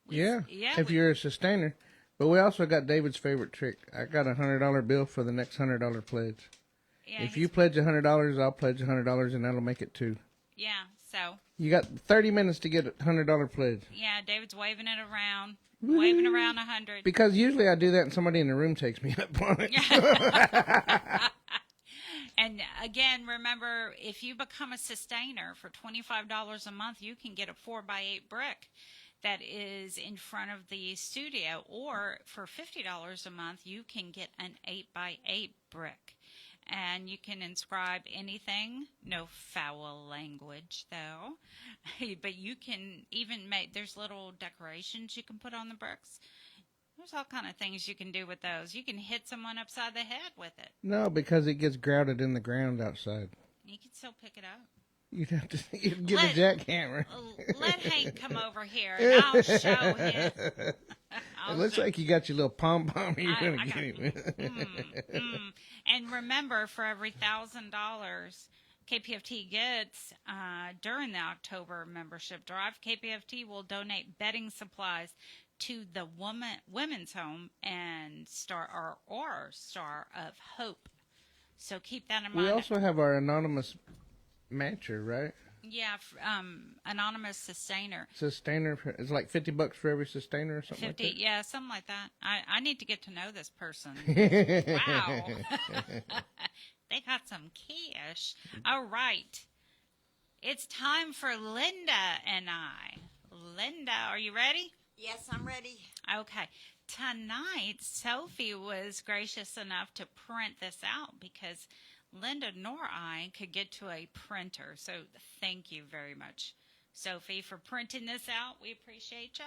If you're a sustainer. But we also got David's favorite trick. I got a $100 bill for the next $100 pledge. Yeah, if you pledge $100, I'll pledge $100, and that'll make it 2. Yeah, so. You got 30 minutes to get a $100 pledge. Yeah, David's waving it around. Waving around 100. Because usually I do that and somebody in the room takes me up on it. And again, remember, if you become a sustainer for $25 a month, you can get a 4x8 brick that is in front of the studio, or for $50 a month, you can get an 8x8 brick. And you can inscribe anything, no foul language though, but you can even there's little decorations you can put on the bricks. There's all kind of things you can do with those. You can hit someone upside the head with it. No, because it gets grouted in the ground outside. You can still pick it up. You'd have to get a jackhammer. Let Hank come over here, and I'll show him. It looks like you got your little pom-pom you're going to get him. And remember, for every $1,000 KPFT gets during the October membership drive, KPFT will donate bedding supplies to the Women's Home and Star of Hope. So keep that in mind. We also have our anonymous matcher, right? Yeah, anonymous sustainer. Sustainer, it's like $50 for every sustainer or something 50, like that? yeah, something like that. I need to get to know this person. Wow. They got some cash. All right. It's time for Linda and I. Linda, are you ready? Yes, I'm ready. Okay. Tonight, Sophie was gracious enough to print this out because Linda nor I could get to a printer. So thank you very much, Sophie, for printing this out. We appreciate you.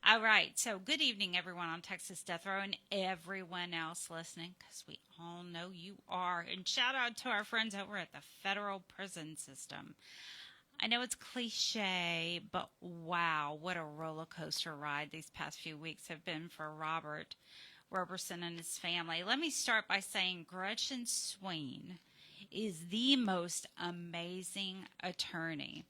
All right. So good evening, everyone on Texas Death Row and everyone else listening, because we all know you are. And shout out to our friends over at the federal prison system. I know it's cliche, but wow, what a roller coaster ride these past few weeks have been for Robert Roberson and his family. Let me start by saying Gretchen Swain is the most amazing attorney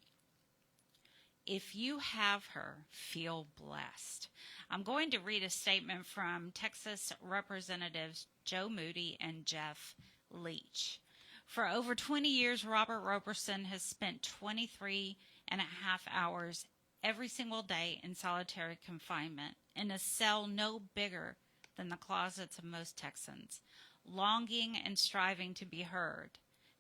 if you have her, feel blessed. I'm going to read a statement from Texas Representatives Joe Moody and Jeff Leach. For over 20 years, Robert Roberson has spent 23 and a half hours every single day in solitary confinement in a cell no bigger than the closets of most Texans, longing and striving to be heard.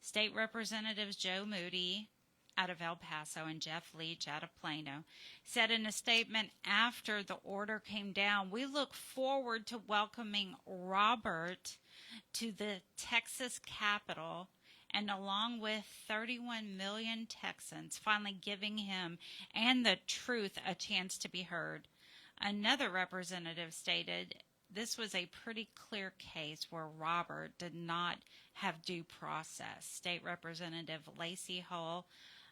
State Representatives Joe Moody out of El Paso and Jeff Leach out of Plano said in a statement after the order came down, "We look forward to welcoming Robert to the Texas Capitol and along with 31 million Texans, finally giving him and the truth a chance to be heard." Another representative stated this was a pretty clear case where Robert did not have due process. State Representative Lacey Hull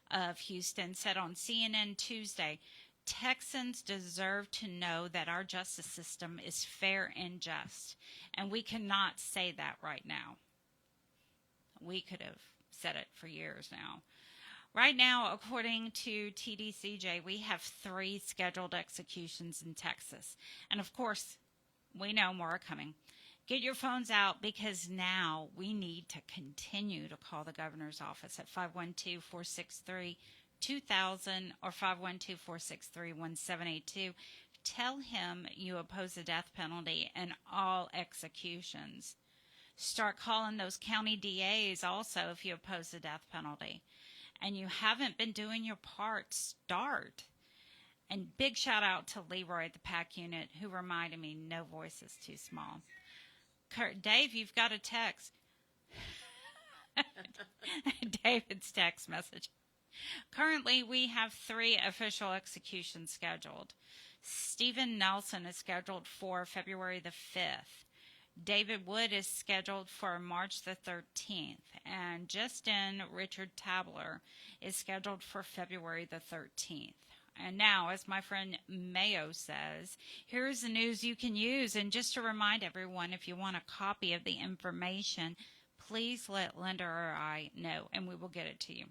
of Houston said on CNN Tuesday, "Texans deserve to know that our justice system is fair and just, and we cannot say that right now." We could have said it for years now. Right now, according to TDCJ, we have 3 scheduled executions in Texas. And of course, we know more are coming. Get your phones out because now we need to continue to call the governor's office at 512-463-2000 or 512-463-1782. Tell him you oppose the death penalty and all executions. Start calling those county DAs also if you oppose the death penalty. And you haven't been doing your part, start. And big shout out to Leroy at the PAC unit who reminded me no voice is too small. Dave, you've got a text. David's text message. Currently, we have 3 official executions scheduled. Stephen Nelson is scheduled for February the 5th. David Wood is scheduled for March the 13th. And Justin Richard Tabler is scheduled for February the 13th. And now, as my friend Mayo says, here's the news you can use. And just to remind everyone, if you want a copy of the information, please let Linda or I know, and we will get it to you.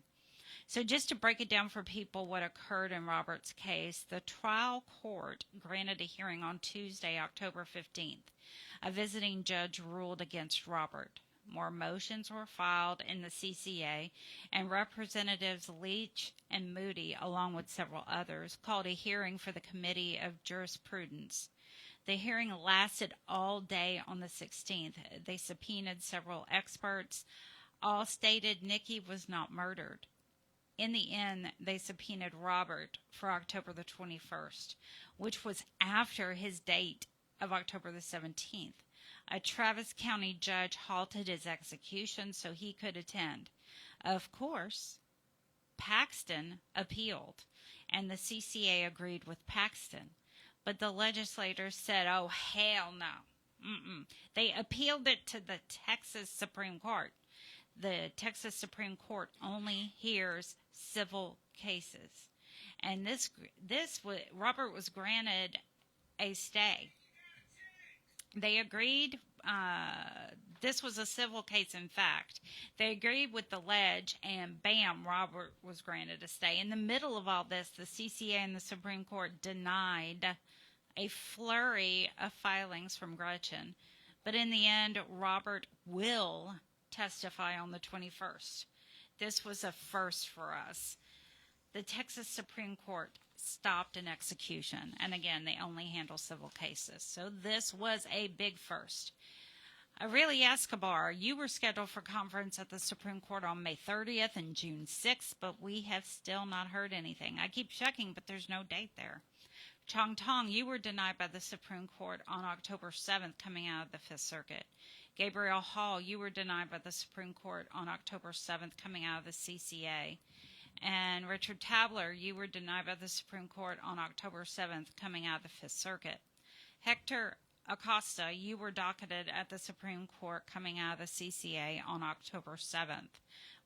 So just to break it down for people what occurred in Robert's case, the trial court granted a hearing on Tuesday, October 15th. A visiting judge ruled against Robert. More motions were filed in the CCA, and Representatives Leach and Moody, along with several others, called a hearing for the Committee of Jurisprudence. The hearing lasted all day on the 16th. They subpoenaed several experts. All stated Nikki was not murdered. In the end, they subpoenaed Robert for October the 21st, which was after his date of October the 17th. A Travis County judge halted his execution so he could attend. Of course, Paxton appealed, and the CCA agreed with Paxton. But the legislators said, oh, hell no. They appealed it to the Texas Supreme Court. The Texas Supreme Court only hears civil cases. And Robert was granted a stay. They agreed, this was a civil case in fact. They agreed with the ledge and bam, Robert was granted a stay. In the middle of all this, the CCA and the Supreme Court denied a flurry of filings from Gretchen. But in the end, Robert will testify on the 21st. This was a first for us. The Texas Supreme Court stopped an execution. And again, they only handle civil cases. So this was a big first. Aurelia Escobar, you were scheduled for conference at the Supreme Court on May 30th and June 6th, but we have still not heard anything. I keep checking, but there's no date there. Chong Tong, you were denied by the Supreme Court on October 7th coming out of the Fifth Circuit. Gabriel Hall, you were denied by the Supreme Court on October 7th coming out of the CCA. And Richard Tabler, you were denied by the Supreme Court on October 7th coming out of the Fifth Circuit. Hector Acosta, you were docketed at the Supreme Court coming out of the CCA on October 7th.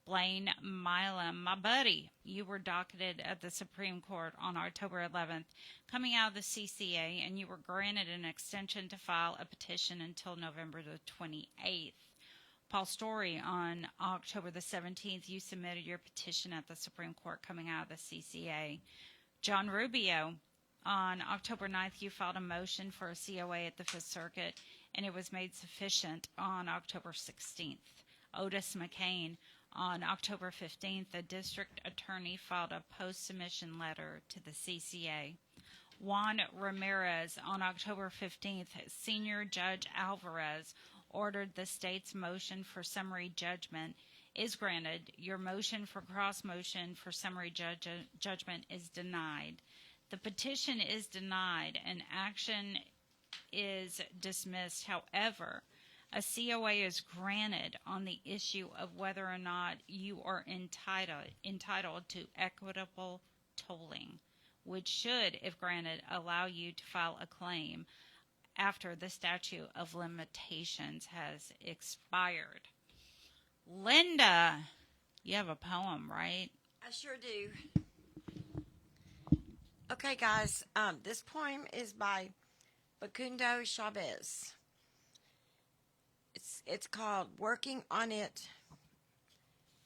Blaine Milam, my buddy, you were docketed at the Supreme Court on October 11th coming out of the CCA, and you were granted an extension to file a petition until November the 28th. Paul Story, on October the 17th, you submitted your petition at the Supreme Court coming out of the CCA. John Rubio, on October 9th, you filed a motion for a COA at the Fifth Circuit, and it was made sufficient on October 16th. Otis McCain, on October 15th, the district attorney filed a post-submission letter to the CCA. Juan Ramirez, on October 15th, Senior Judge Alvarez ordered the state's motion for summary judgment is granted. Your motion for cross-motion for summary judgment is denied. The petition is denied and action is dismissed. However, a COA is granted on the issue of whether or not you are entitled to equitable tolling, which should, if granted, allow you to file a claim after the statute of limitations has expired. Linda, you have a poem, right? I sure do. Okay, guys, this poem is by Facundo Chavez. It's called Working on It.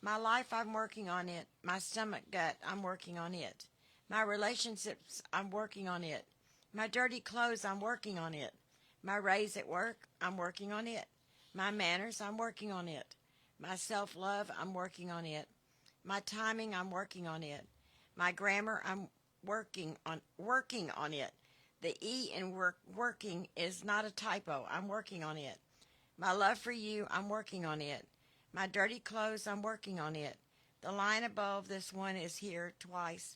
My life, I'm working on it. My stomach gut, I'm working on it. My relationships, I'm working on it. My dirty clothes, I'm working on it. My raise at work, I'm working on it. My manners, I'm working on it. My self-love, I'm working on it. My timing, I'm working on it. My grammar, I'm working on it. The E in working is not a typo. I'm working on it. My love for you, I'm working on it. My dirty clothes, I'm working on it. The line above this one is here twice.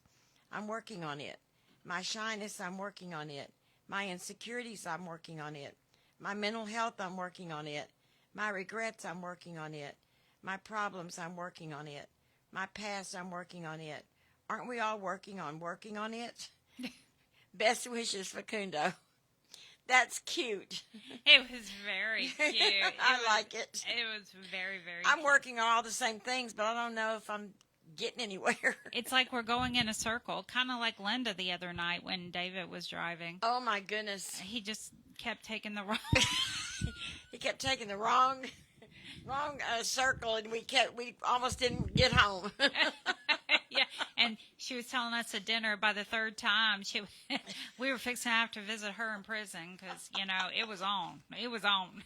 I'm working on it. My shyness, I'm working on it. My insecurities, I'm working on it. My mental health, I'm working on it. My regrets, I'm working on it. My problems, I'm working on it. My past, I'm working on it. Aren't we all working on it? Best wishes, Facundo. That's cute. It was very cute. I like it. It was very, very I'm cute. working on all the same things, but I don't know if I'm getting anywhere. It's like we're going in a circle, kind of like Linda the other night when David was driving. Oh, my goodness. He just kept taking the wrong... He kept taking the wrong circle, and we almost didn't get home. Yeah, and she was telling us at dinner by the third time we were fixing to have to visit her in prison because, it was on. It was on.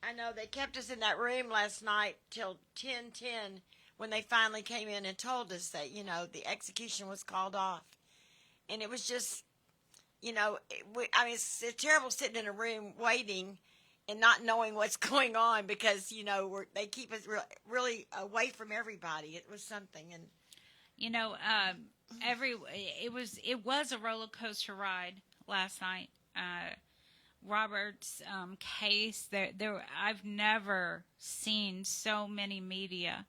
I know. They kept us in that room last night till 10:10 when they finally came in and told us that, the execution was called off. And it was just, it's terrible sitting in a room waiting and not knowing what's going on because, they keep us really away from everybody. It was something. And it was a roller coaster ride last night. Robert's case, I've never seen so many media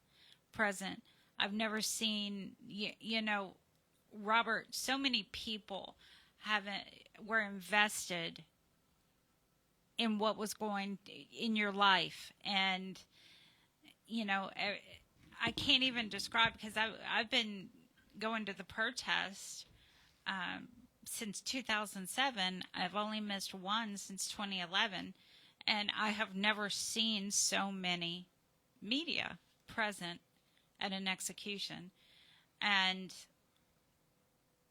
present. I've never seen, Robert, so many people were invested in what was going in your life. And, I can't even describe because I've been going to the protest since 2007. I've only missed one since 2011. And I have never seen so many media present at an execution. And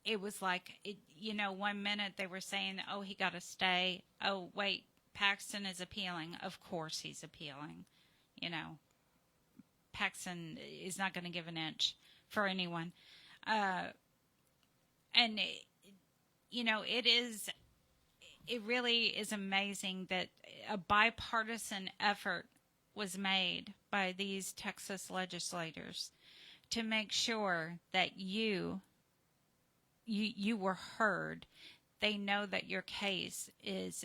it was like, 1 minute they were saying, oh, he got to stay. Oh, wait, Paxton is appealing. Of course he's appealing. Paxton is not going to give an inch for anyone. And, it really is amazing that a bipartisan effort was made by these Texas legislators to make sure that you were heard. They know that your case it's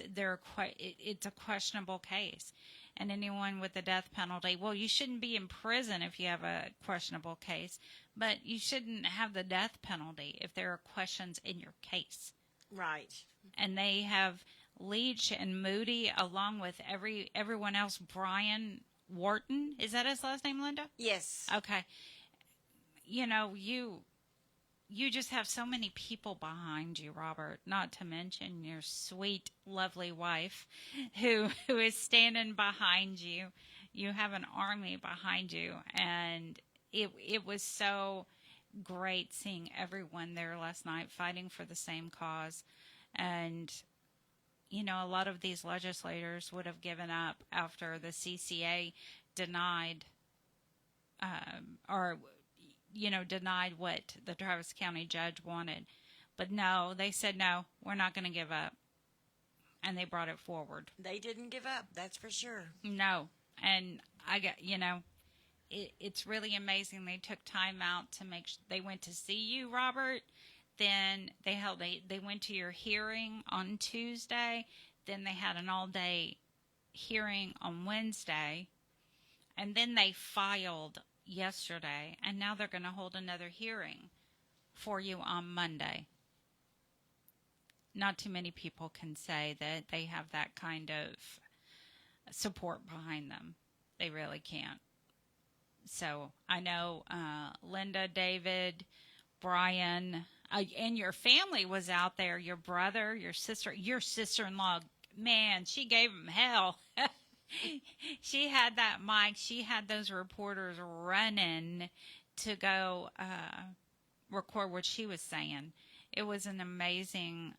a questionable case. And anyone with the death penalty, well, you shouldn't be in prison if you have a questionable case, but you shouldn't have the death penalty if there are questions in your case. Right. And they have Leach and Moody, along with everyone else. Brian Wharton, is that his last name, Linda? Yes. Okay. You just have so many people behind you, Robert, not to mention your sweet, lovely wife who is standing behind you. You have an army behind you. And it was so great seeing everyone there last night fighting for the same cause. And, you know, a lot of these legislators would have given up after the CCA denied denied what the Travis County judge wanted. But no, they said, no, we're not going to give up. And they brought it forward. They didn't give up, that's for sure. No. And it's really amazing. They took time out to they went to see you, Robert. Then they went to your hearing on Tuesday. Then they had an all-day hearing on Wednesday. And then they filed yesterday. And now they're going to hold another hearing for you on Monday. Not too many people can say that they have that kind of support behind them. They really can't. So I know Linda, David, Brian, and your family was out there. Your brother, your sister-in-law, man, she gave them hell. She had that mic. She had those reporters running to go record what she was saying. It was an amazing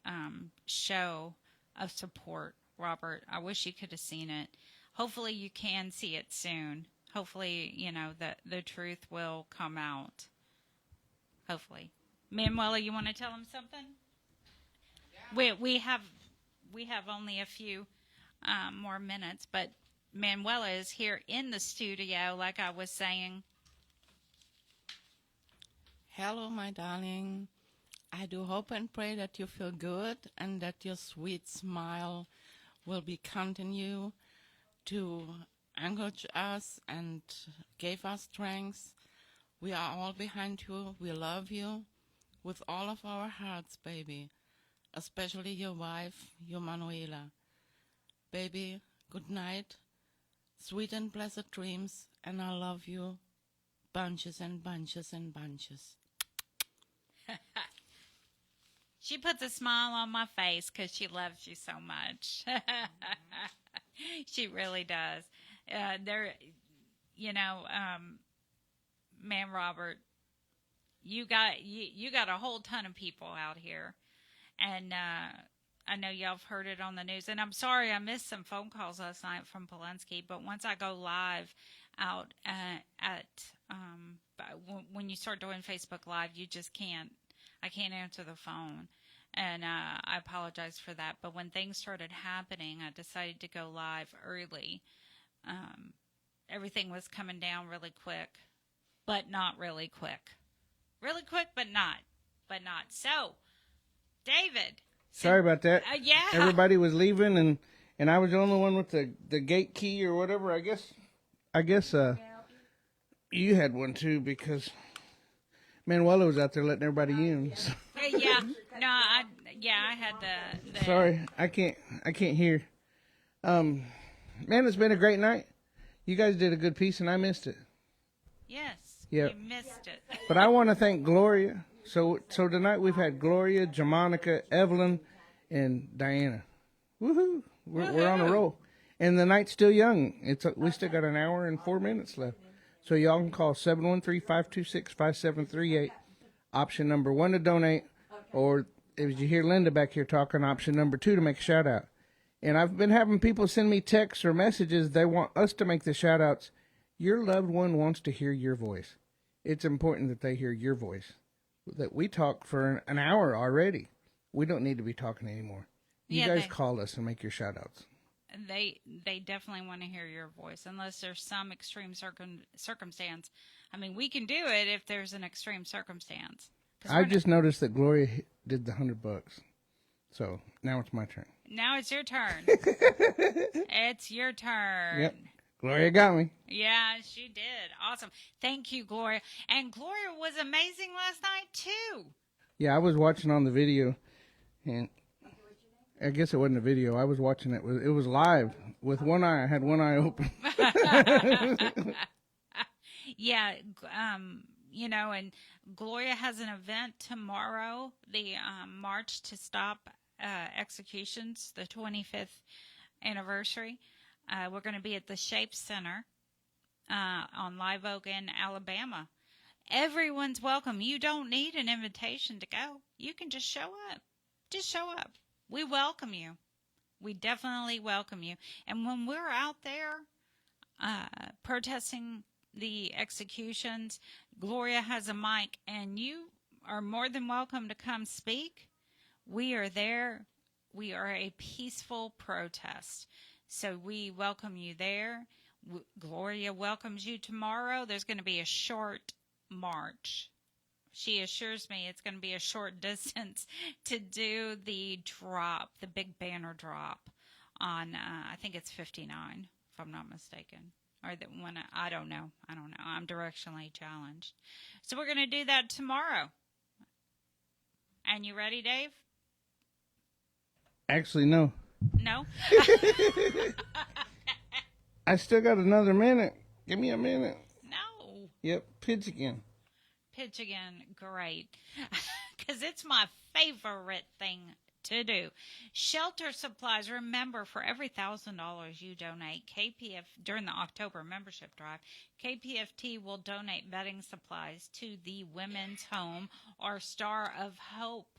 show of support, Robert. I wish you could have seen it. Hopefully you can see it soon. Hopefully, you know, the truth will come out. Hopefully. Manuela, you want to tell him something? Yeah. We have only a few more minutes, but Manuela is here in the studio, like I was saying. Hello, my darling. I do hope and pray that you feel good and that your sweet smile will be continue to encourage us and give us strength. We are all behind you. We love you with all of our hearts, baby, especially your wife, your Manuela. Baby, good night, sweet and blessed dreams, and I love you bunches and bunches and bunches. She puts a smile on my face because she loves you so much. She really does. Man, Robert, you got a whole ton of people out here, and I know y'all have heard it on the news. And I'm sorry I missed some phone calls last night from Polunsky, but once I go live out when you start doing Facebook Live, you just can't. I can't answer the phone, and I apologize for that. But when things started happening, I decided to go live early. Everything was coming down really quick, but not really quick. Really quick, but not. So, David. Sorry about that. Yeah. Everybody was leaving, and I was the only one with the gate key or whatever. I guess you had one too, because Manuela was out there letting everybody in. So. Yeah. No, I had the Sorry, I can't hear. Man, it's been a great night. You guys did a good piece, and I missed it. Yes. Yep. You missed it. But I want to thank Gloria. So tonight we've had Gloria, Jamonica, Evelyn, and Diana. Woohoo! We're on a roll. And the night's still young. We still got an hour and 4 minutes left. So y'all can call 713-526-5738. Option number 1 to donate. Or if you hear Linda back here talking, option number 2 to make a shout out. And I've been having people send me texts or messages. They want us to make the shout outs. Your loved one wants to hear your voice. It's important that they hear your voice. That we talk for an hour already. We don't need to be talking anymore. You guys call us and make your shout outs. They definitely want to hear your voice, unless there's some extreme circumstance. I mean, we can do it if there's an extreme circumstance. I just noticed that Gloria did the $100. So now it's my turn. Now it's your turn. It's your turn. Yep. Gloria got me. Yeah, she did. Awesome. Thank you, Gloria. And Gloria was amazing last night, too. Yeah, I was watching on the video, and I guess it wasn't a video. I was watching it. It was live with one eye. I had one eye open. Yeah, and Gloria has an event tomorrow, the March to Stop Executions, the 25th anniversary. We're going to be at the Shape Center on Live Oak in Alabama. Everyone's welcome. You don't need an invitation to go. You can just show up. Just show up. We welcome you. We definitely welcome you. And when we're out there protesting the executions, Gloria has a mic, and you are more than welcome to come speak. We are there. We are a peaceful protest. So we welcome you there. Gloria welcomes you tomorrow. There's going to be a short march. She assures me it's going to be a short distance to do the drop, the big banner drop on, I think it's 59, if I'm not mistaken. Or that one, I don't know. I'm directionally challenged. So we're going to do that tomorrow. And you ready, Dave? Actually, no. No? I still got another minute. Give me a minute. No. Yep, pitch again. Pitch again, great. Because it's my favorite thing to do. Shelter supplies. Remember, for every $1,000 you donate, during the October membership drive, KPFT will donate bedding supplies to the Women's Home or Star of Hope.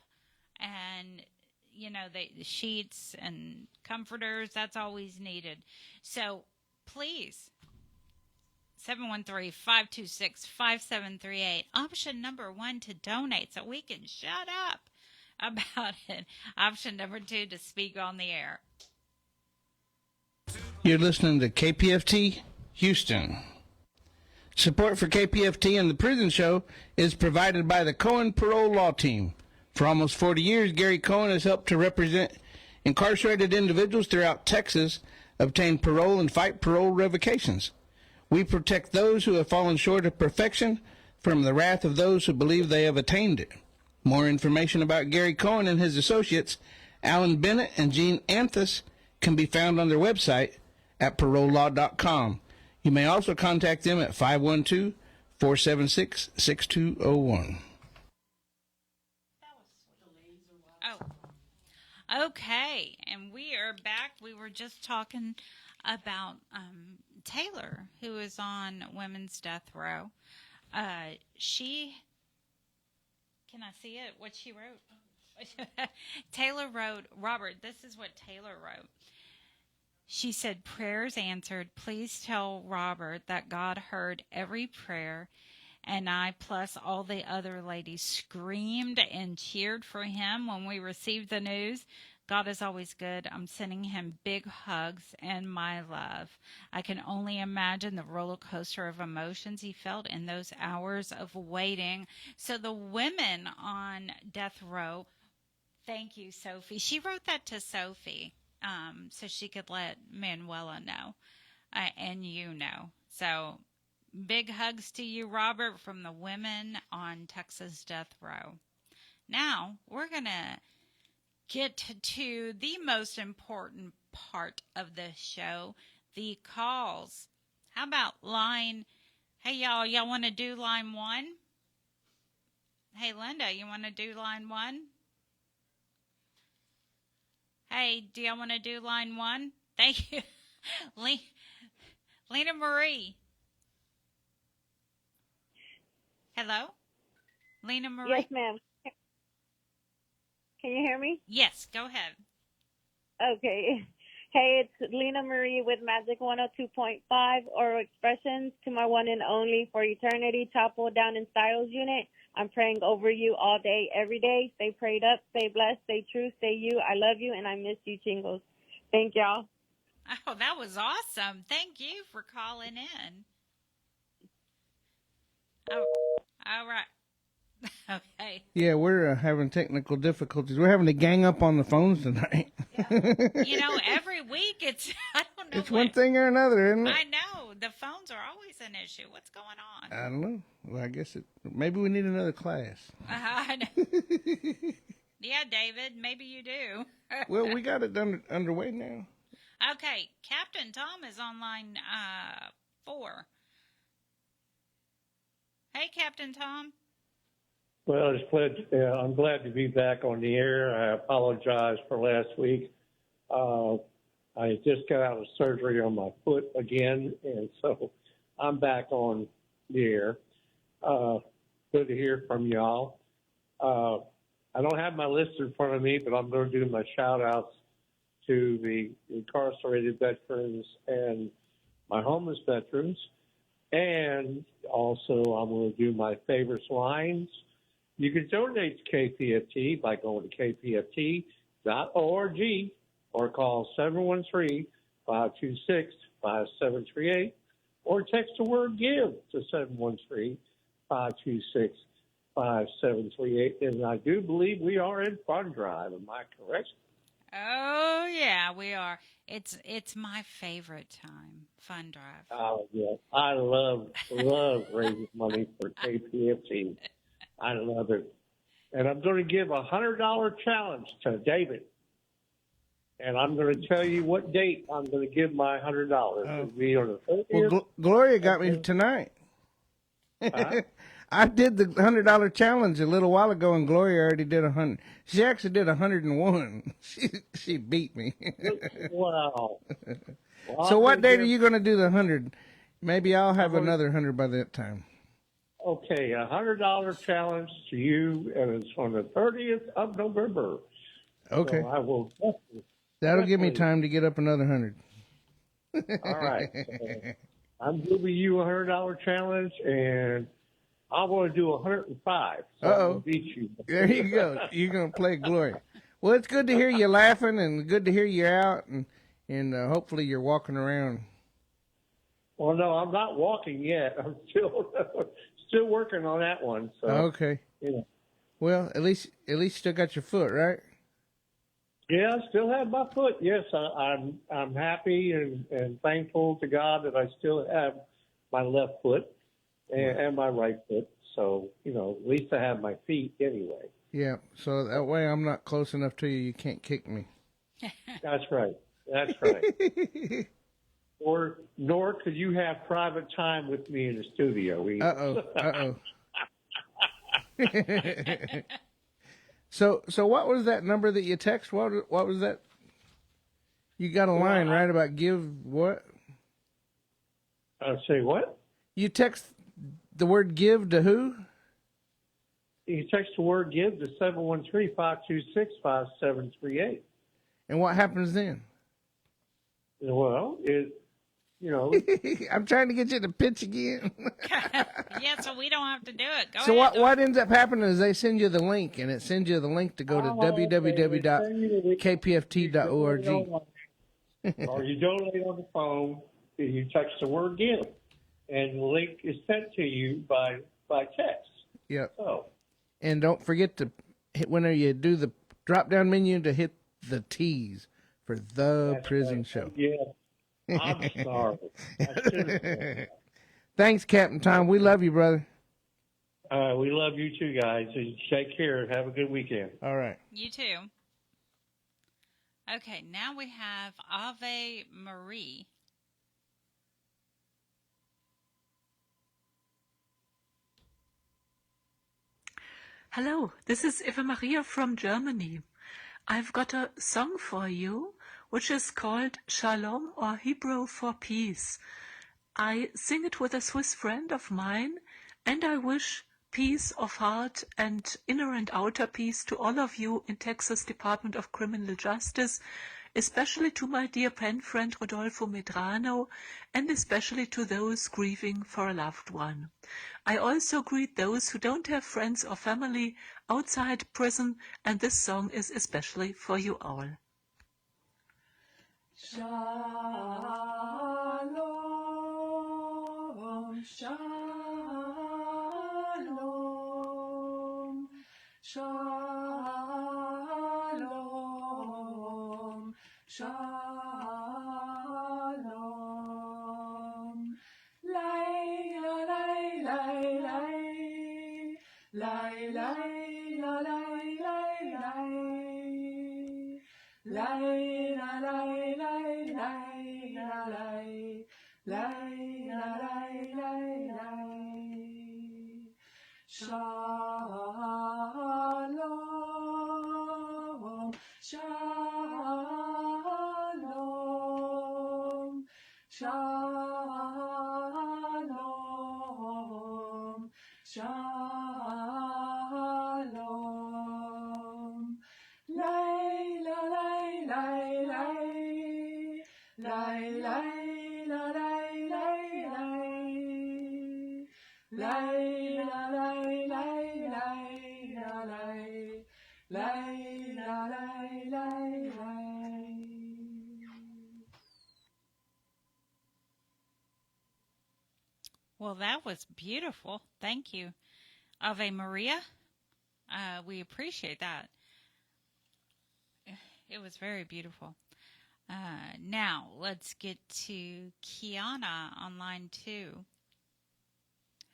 And, you know, the sheets and comforters, that's always needed. So, please, 713-526-5738. Option number 1 to donate so we can shut up about it. Option number 2 to speak on the air. You're listening to KPFT Houston. Support for KPFT and the Prison Show is provided by the Cohen Parole Law Team. For almost 40 years, Gary Cohen has helped to represent incarcerated individuals throughout Texas, obtain parole, and fight parole revocations. We protect those who have fallen short of perfection from the wrath of those who believe they have attained it. More information about Gary Cohen and his associates, Alan Bennett and Gene Anthus, can be found on their website at parolelaw.com. You may also contact them at 512-476-6201. Okay, and we are back. We were just talking about Taylor, who is on women's death row. Can I see it? What she wrote? Taylor wrote, Robert, this is what Taylor wrote. She said, prayers answered. Please tell Robert that God heard every prayer, and I, plus all the other ladies, screamed and cheered for him when we received the news. God is always good. I'm sending him big hugs and my love. I can only imagine the roller coaster of emotions he felt in those hours of waiting. So the women on death row, thank you, Sophie. She wrote that to Sophie so she could let Manuela know and you know. So big hugs to you, Robert, from the women on Texas death row. Now, we're going to get to the most important part of the show, the calls. How about line? Hey, y'all want to do line 1? Hey, Linda, you want to do line 1? Hey, do y'all want to do line 1? Thank you. Lena Marie. Hello? Lena Marie? Yes, ma'am. Can you hear me? Yes, go ahead. Okay. Hey, it's Lena Marie with Magic 102.5, Oral Expressions, to my one and only for eternity, Chapel down in Styles Unit. I'm praying over you all day, every day. Stay prayed up, stay blessed, stay true, stay you. I love you, and I miss you, Chingles. Thank y'all. Oh, that was awesome. Thank you for calling in. Oh, all right. Okay. Yeah, we're having technical difficulties. We're having to gang up on the phones tonight. You know, every week I don't know. It's one thing or another, isn't it? I know. The phones are always an issue. What's going on? I don't know. Well, I guess maybe we need another class. I know. Yeah, David, maybe you do. Well, we got it underway now. Okay, Captain Tom is on line 4. Hey, Captain Tom. Well, I'm glad to be back on the air. I apologize for last week. I just got out of surgery on my foot again, and so I'm back on the air. good to hear from y'all. I don't have my list in front of me, but I'm going to do my shout-outs to the incarcerated veterans and my homeless veterans. And also, I'm going to do my favorites lines. You can donate to KPFT by going to kpft.org or call 713-526-5738 or text the word GIVE to 713-526-5738. And I do believe we are in fund drive. Am I correct? Oh yeah, we are. It's my favorite time, fund drive. Oh, yeah. I love raising money for KPFT. I love it. And I'm going to give a $100 challenge to David. And I'm going to tell you what date I'm going to give my $100. It'll be on the 30th. Well, Gloria got me tonight. I did the $100 challenge a little while ago, and Gloria already did 100. She actually did 101. She beat me. Wow. Well, So what date are you going to do the 100? Maybe I'll have another 100 by that time. Okay, a $100 challenge to you, and it's on the 30th of November. Okay. So I will definitely. That'll give me time to get up another 100. All right. So I'm giving you a $100 challenge, and I want to do 105. So I'm gonna beat you. There you go. You're going to play Gloria. Well, it's good to hear you laughing, and good to hear you out, and hopefully you're walking around. Well, no, I'm not walking yet. I'm still working on that one. So Okay. Yeah. Well, at least you still got your foot, right? Yeah, I still have my foot. Yes, I'm happy and thankful to God that I still have my left foot and my right foot. So, at least I have my feet anyway. Yeah, so that way I'm not close enough to you. You can't kick me. That's right. That's right. Nor could you have private time with me in the studio. Uh-oh. So what was that number that you text? What was that? You got a line, right, about give what? Say what? You text the word give to who? You text the word give to 713-526-5738. And what happens then? Well, I'm trying to get you to pitch again. Yeah, so we don't have to do it. Go So ahead. what ends up happening is they send you the link, and it sends you the link to go to www.kpft.org. Or you donate on the phone, and you text the word give, and the link is sent to you by text. Yep. So. And don't forget to hit, whenever you do the drop-down menu, to hit the T's for the prison right. show. Yeah. I'm sorry. Thanks, Captain Tom. We love you, brother. We love you too, guys. And take care. Have a good weekend. All right. You too. Okay, now we have Ave Marie. Hello, this is Eva Maria from Germany. I've got a song for you, which is called Shalom, or Hebrew for Peace. I sing it with a Swiss friend of mine, and I wish peace of heart and inner and outer peace to all of you in Texas Department of Criminal Justice, especially to my dear pen friend Rodolfo Medrano, and especially to those grieving for a loved one. I also greet those who don't have friends or family outside prison, and this song is especially for you all. Shalom, shalom, shalom, shalom. Lay, la, lay, lay, lay, lay, lay, la, lay, lay, lay, lay, la, lay, lay, lay, la, lay, lay, la, lay, lay, lay. Shalom, shalom, shalom, shalom. lay, lay, la, lay, lay, lay. Lay, la, lay, lay, lay, la, lay. Lay, la, lay, lay, lay. Well, that was beautiful. Thank you. Ave Maria. We appreciate that. It was very beautiful. Now, let's get to Kiana on line 2.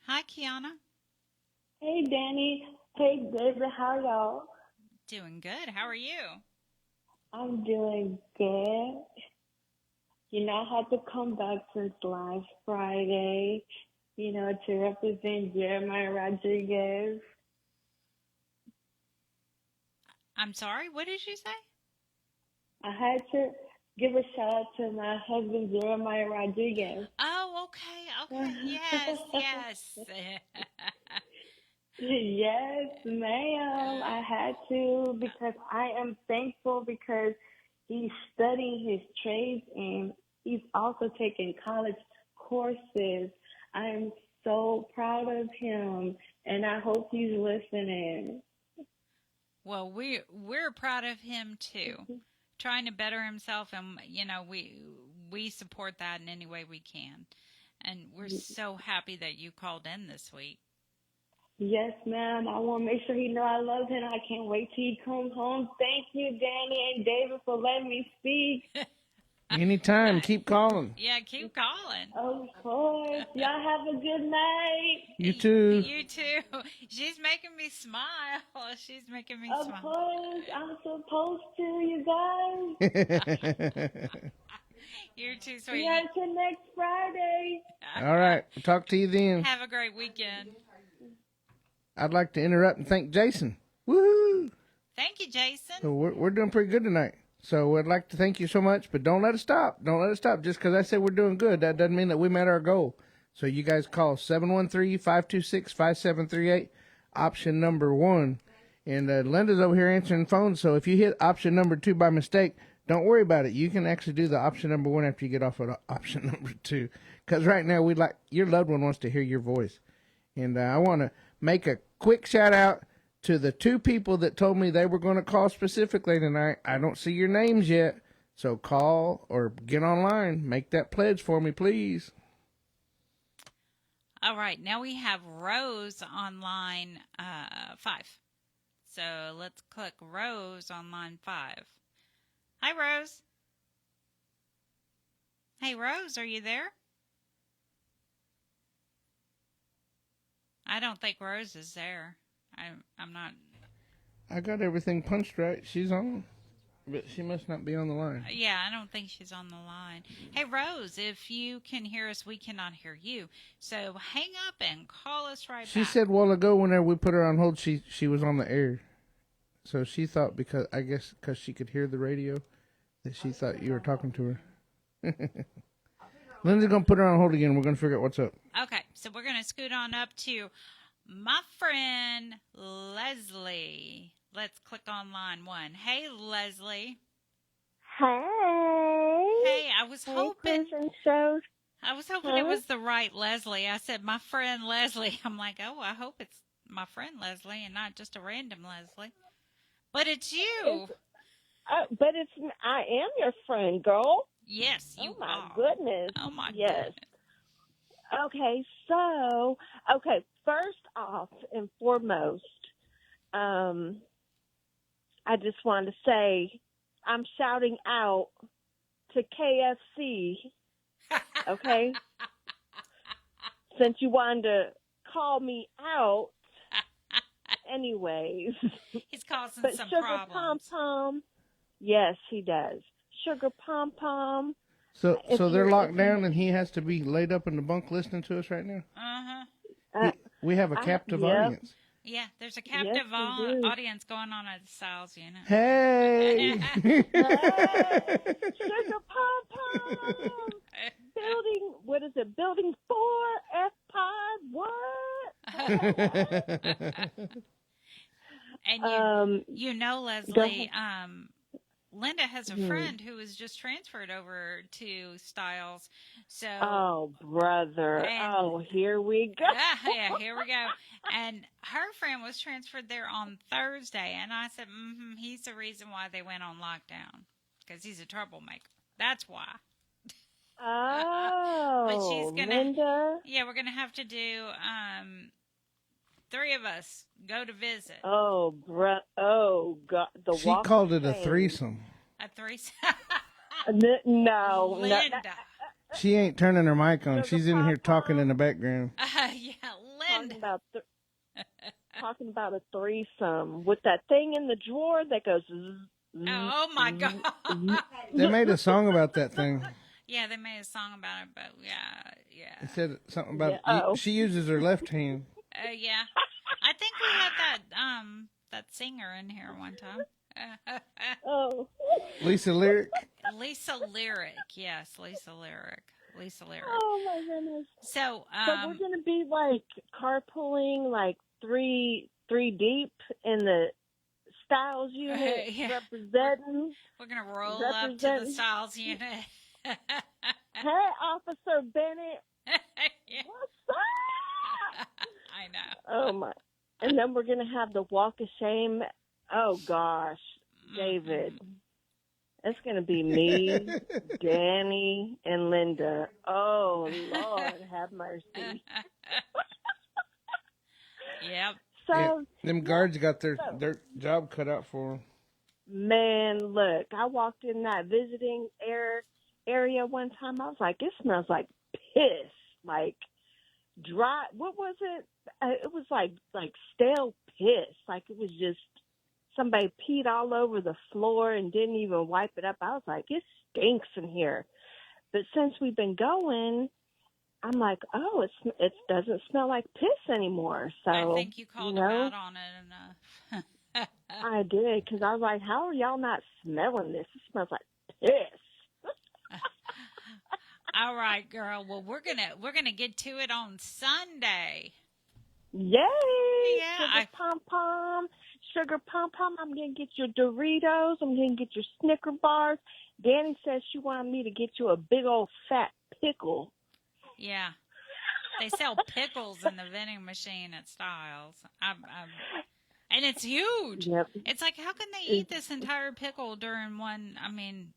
Hi, Kiana. Hey, Danny. Hey, David. How are y'all? Doing good. How are you? I'm doing good. You know, I had to come back since last Friday, you know, to represent Jeremiah Rodriguez. I'm sorry, what did you say? I had to give a shout out to my husband, Jeremiah Rodriguez. Oh, okay. Yes, yes. Yes, ma'am. I had to because I am thankful because he's studying his trades and he's also taking college courses. I am so proud of him and I hope he's listening. Well, we're proud of him too. Trying to better himself, and you know, we support that in any way we can. And we're so happy that you called in this week. Yes, ma'am. I want to make sure he know I love him. I can't wait till he comes home. Thank you, Danny and David, for letting me speak. Anytime. Keep calling. Yeah, keep calling. Of course. Y'all have a good night. You too. You too. She's making me smile. She's making me smile. Of course. I'm supposed to, you guys. You're too sweet. See you until next Friday. All right. Talk to you then. Have a great weekend. I'd like to interrupt and thank Jason. Woohoo! Thank you, Jason. So we're doing pretty good tonight. So I'd like to thank you so much, but don't let us stop. Don't let us stop. Just because I said we're doing good, that doesn't mean that we met our goal. So you guys call 713-526-5738, option number 1. And Linda's over here answering phones, so if you hit option number 2 by mistake, don't worry about it. You can actually do the option number 1 after you get off of option number 2. Because right now, your loved one wants to hear your voice. And I want to make a quick shout out to the 2 people that told me they were going to call specifically tonight. I don't see your names yet, so call or get online. Make that pledge for me, please. All right, now we have Rose on line 5. So let's click Rose on line 5. Hi, Rose. Hey, Rose, are you there? I don't think Rose is there. I'm not. I got everything punched right. She's on, but she must not be on the line. Yeah, I don't think she's on the line. Hey, Rose, if you can hear us, we cannot hear you. So hang up and call us right back. She said a while ago whenever we put her on hold, she was on the air. So she thought because she could hear the radio that she thought you were talking to her. Linda's going to put her on hold again. We're going to figure out what's up. Okay, so we're going to scoot on up to my friend Leslie. Let's click on line 1. Hey, Leslie. Hey. Hey, I was hoping it it was the right Leslie. I said my friend Leslie. I'm like, oh, I hope it's my friend Leslie and not just a random Leslie. But it's you. I am your friend, girl. Yes, you are. Oh, my goodness. Oh, my yes. goodness. Okay, first off and foremost, I just wanted to say I'm shouting out to KFC, okay? Since you wanted to call me out, anyways. He's causing but some Sugar problems. Pom Pom, yes, he does. Sugar Pom Pom. So they're locked down and he has to be laid up in the bunk listening to us right now? Uh-huh. We have a captive audience. Yeah, there's a captive audience going on at the Styles Unit. Hey! Sugar Pom Pom! Building 4, F-Pod, what? And you know, Leslie, Linda has a Mhm. friend who was just transferred over to Styles. So, Oh, brother. and Oh, here we go. yeah, here we go. And her friend was transferred there on Thursday, and I said, he's the reason why they went on lockdown, because he's a troublemaker. That's why. But she's Oh, gonna, Linda. yeah, we're gonna have to do 3 of us go to visit. Oh, oh, God. The She walk called of it a shame. threesome. A threesome. No, Linda. She ain't turning her mic on. She's in here talking in the background. Yeah, Linda. Talking about a threesome with that thing in the drawer that goes. Oh my God. They made a song about that thing. Yeah, they made a song about it, but yeah. It said something about Yeah, oh. she uses her left hand. Yeah. I think we had that singer in here one time. Oh. Lisa Lyric. Lisa Lyric, yes, Lisa Lyric. Oh my goodness. So we're gonna be like carpooling, like three deep in the Styles unit, Yeah. representing. We're gonna roll up to the Styles unit. Hey, Officer Bennett. Yeah. What's up? I know. Oh my! And then we're gonna have the walk of shame. Oh gosh, David. It's gonna be me, Danny, and Linda. Oh Lord, have mercy. Yep. So Yeah, them guards got their job cut out for them. man, look, I walked in that visiting area one time. I was like, it smells like piss, like dry. What was it? It was like stale piss. Like it was just somebody peed all over the floor and didn't even wipe it up. I was like, it stinks in here. But since we've been going, I'm like, oh, it doesn't smell like piss anymore. So I think you called him out on it enough. I did, because I was like, how are y'all not smelling this? It smells like piss. All right, girl. Well, we're gonna get to it on Sunday. Yay! Yeah, Sugar pom pom. I'm gonna get your Doritos. I'm gonna get your Snicker bars. Danny says she wanted me to get you a big old fat pickle. Yeah. They sell pickles in the vending machine at Styles. And it's huge. Yep. It's like, how can they eat this entire pickle during one? I mean,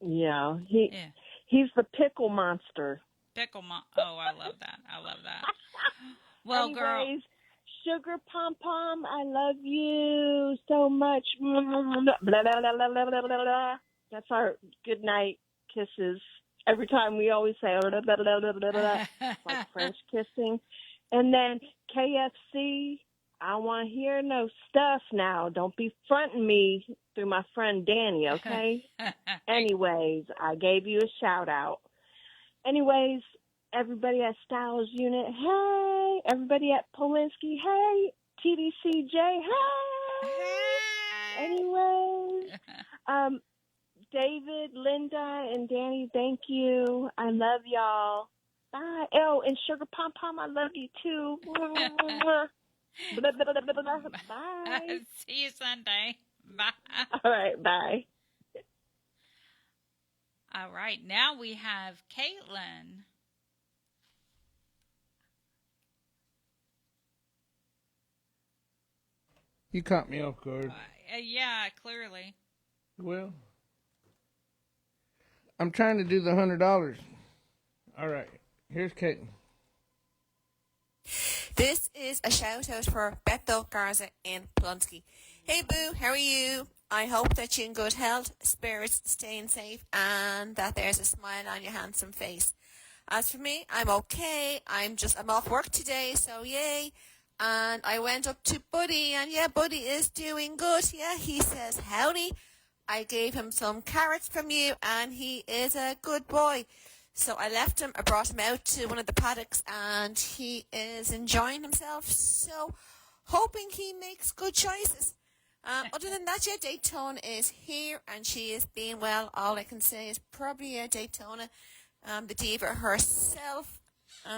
Yeah, he's the pickle monster. Oh, I love that. Well, Anyways, girl. Sugar pom pom, I love you so much. Blah, blah, blah, blah, blah, blah, blah. That's our good night kisses. Every time we always say blah, blah, blah, blah, blah, blah. It's like French kissing. And then KFC, I want to hear no stuff now. Don't be fronting me through my friend Danny, okay? Anyways, I gave you a shout out. Anyways, everybody at Styles Unit, hey. Everybody at Polinsky, hey. TDCJ, hey. Anyways, David, Linda, and Danny, thank you. I love y'all. Bye. Oh, and Sugar Pom Pom, I love you too. Bye. See you Sunday. Bye. All right, bye. All right, now we have Caitlin. You caught me off guard. Yeah, clearly. Well, I'm trying to do the $100. All right, here's Caitlin. This is a shout out for Beto Garza and Plonsky. Hey Boo, how are you? I hope that you're in good health, spirits, staying safe, and that there's a smile on your handsome face. As for me, I'm okay. I'm off work today, so yay. And I went up to Buddy, and yeah, Buddy is doing good. Yeah, he says howdy. I gave him some carrots from you, and he is a good boy. So I left him, I brought him out to one of the paddocks, and he is enjoying himself. So hoping he makes good choices. Other than that, yeah, Daytona is here, and she is being well. All I can say is probably Daytona, the diva herself.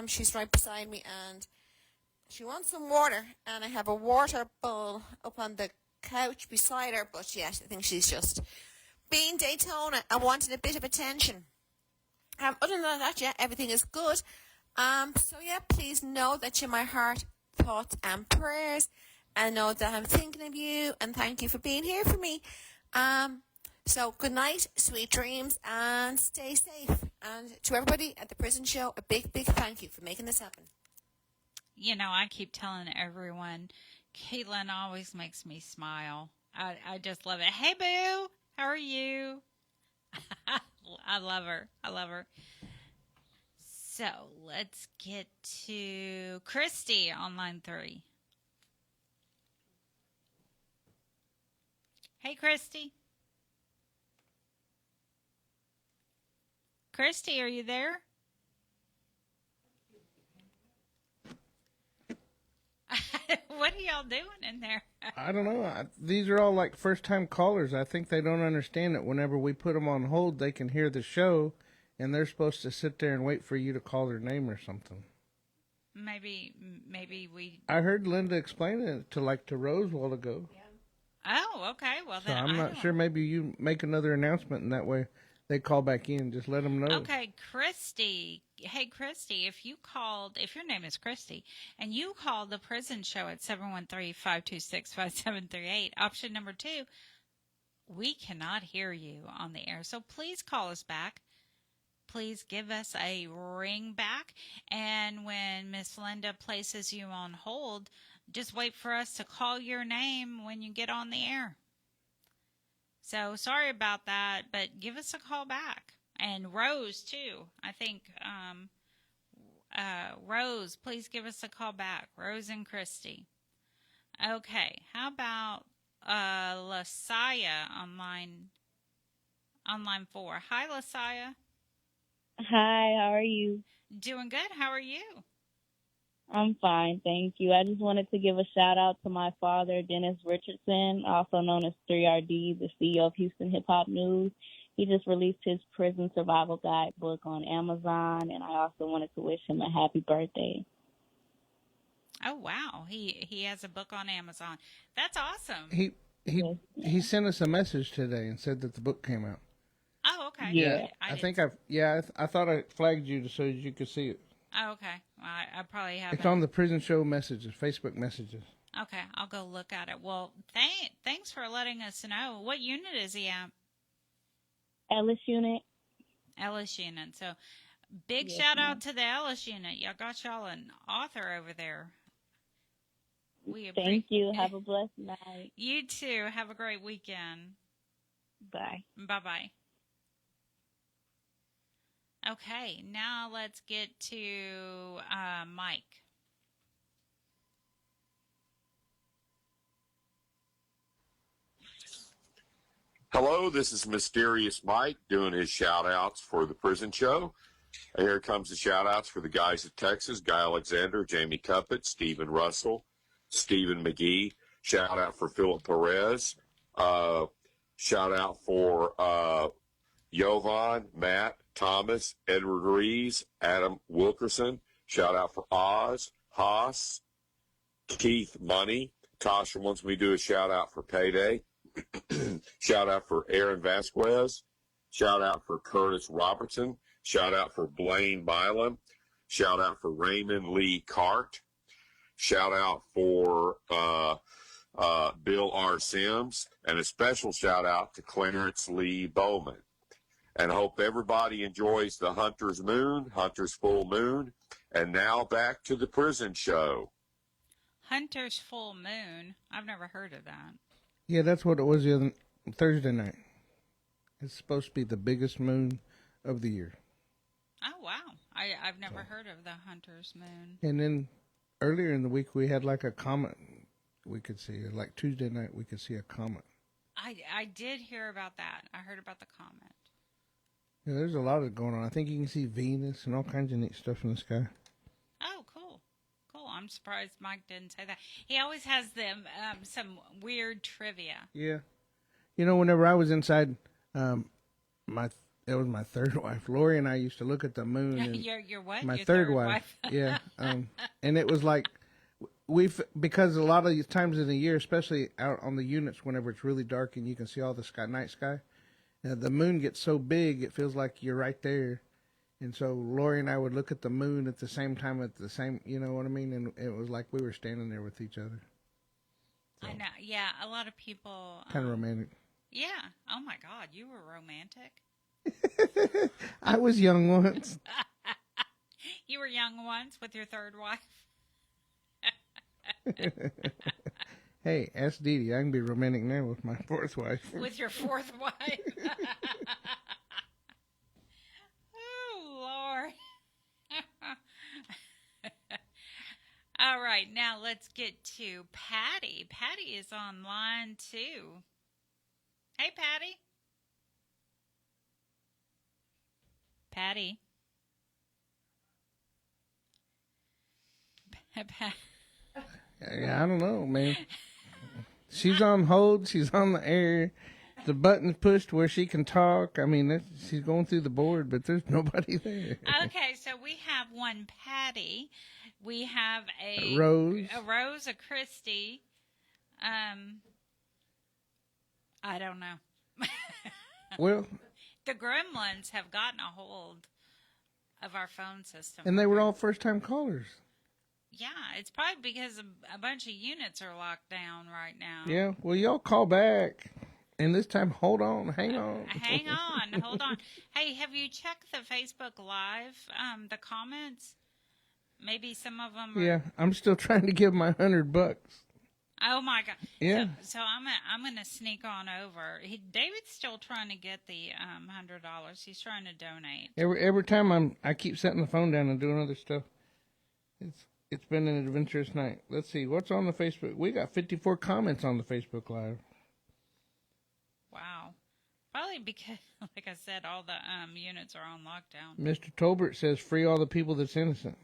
She's right beside me, and she wants some water, and I have a water bowl up on the couch beside her, but yet I think she's just being Daytona and wanting a bit of attention. Other than that, yeah, everything is good. So yeah, please know that you're my heart, thoughts, and prayers, and know that I'm thinking of you, and thank you for being here for me. So good night, sweet dreams, and stay safe. And to everybody at the prison show, a big, big thank you for making this happen. You know, I keep telling everyone, Caitlin always makes me smile. I just love it. Hey, Boo, how are you? I love her. I love her. So let's get to Christy on line 3. Hey, Christy. Christy, are you there? What are y'all doing in there? I don't know. These are all like first-time callers. I think they don't understand that whenever we put them on hold, they can hear the show, and they're supposed to sit there and wait for you to call their name or something. Maybe we... I heard Linda explain it to Rose a while ago. Oh, okay. Well, So I'm not sure. Maybe you make another announcement, and that way they call back in. Just let them know. Okay, Christy. Hey, Christy, if your name is Christy, and you called the prison show at 713-526-5738, option number 2, we cannot hear you on the air. So please call us back. Please give us a ring back. And when Miss Linda places you on hold, just wait for us to call your name when you get on the air. So sorry about that, but give us a call back. And Rose, too. I think, Rose, please give us a call back. Rose and Christy. Okay, how about LaSaya on line 4. Hi, LaSaya. Hi, how are you? Doing good. How are you? I'm fine, thank you. I just wanted to give a shout out to my father, Dennis Richardson, also known as 3RD, the CEO of Houston Hip Hop News. He just released his prison survival guide book on Amazon, and I also wanted to wish him a happy birthday. Oh, wow. He has a book on Amazon. That's awesome. He sent us a message today and said that the book came out. Oh, okay. Yeah, I thought I flagged you so you could see it. Oh, okay. Well, I probably haven't. It's on the prison show messages, Facebook messages. Okay, I'll go look at it. Well, thanks for letting us know. What unit is he at? Ellis Unit. Ellis Unit. So, big shout out to the Ellis Unit. Y'all got y'all an author over there. Thank you. Have a blessed night. You too. Have a great weekend. Bye. Bye-bye. Okay, now let's get to Mike. Hello, this is Mysterious Mike doing his shout-outs for the prison show. Here comes the shout-outs for the guys at Texas, Guy Alexander, Jamie Cuppett, Stephen Russell, Stephen McGee. Shout-out for Philip Perez. Shout-out for Jovan, Matt, Thomas, Edward Rees, Adam Wilkerson. Shout out for Oz, Haas, Keith Money. Tasha wants me to do a shout out for Payday. Shout out for Aaron Vasquez. Shout out for Curtis Robertson. Shout out for Blaine Milam. Shout out for Raymond Lee Cart. Shout out for Bill R. Sims. And a special shout out to Clarence Lee Bowman. And hope everybody enjoys the Hunter's full moon. And now back to the prison show. Hunter's full moon? I've never heard of that. Yeah, that's what it was the other Thursday night. It's supposed to be the biggest moon of the year. Oh, wow. I've never heard of the Hunter's moon. And then earlier in the week, we had like a comet we could see. Like Tuesday night, we could see a comet. I did hear about that. I heard about the comet. Yeah, there's a lot of going on. I think you can see Venus and all kinds of neat stuff in the sky. Oh, cool. Cool. I'm surprised Mike didn't say that. He always has them some weird trivia. Yeah. You know, whenever I was inside, it was my third wife. Lori and I used to look at the moon. And your what? My Your third wife. Yeah. And it was like, because a lot of these times in the year, especially out on the units, whenever it's really dark and you can see all the night sky, the moon gets so big it feels like you're right there. And so Lori and I would look at the moon at the same time you know what I mean? And it was like we were standing there with each other. So. I know. Yeah, a lot of people. Kind of romantic. Yeah. Oh my God, you were romantic. I was young once. You were young once with your third wife. Hey, ask Dee Dee. I can be romantic now with my fourth wife. With your fourth wife. Oh, Lord. All right, now let's get to Patty. Patty is on line 2. Hey, Patty. Patty. Yeah, I don't know, man. She's on hold. She's on the air. The button's pushed where she can talk. I mean, she's going through the board, but there's nobody there. Okay, so we have one Patty. We have a Rose, a Christy. I don't know. Well, the gremlins have gotten a hold of our phone system. And they were all first-time callers. Yeah, it's probably because a bunch of units are locked down right now. Yeah, well, y'all call back. And this time, hold on, hang on. Hang on, hold on. Hey, have you checked the Facebook Live, the comments? Maybe some of them are... Yeah, I'm still trying to give my $100. Oh, my God. Yeah. So I'm gonna sneak on over. David's still trying to get the $100. He's trying to donate. Every time I keep setting the phone down and doing other stuff. It's been an adventurous night. Let's see, what's on the Facebook? We got 54 comments on the Facebook Live. Wow. Probably because, like I said, all the units are on lockdown. Mr. Tolbert says, free all the people that's innocent.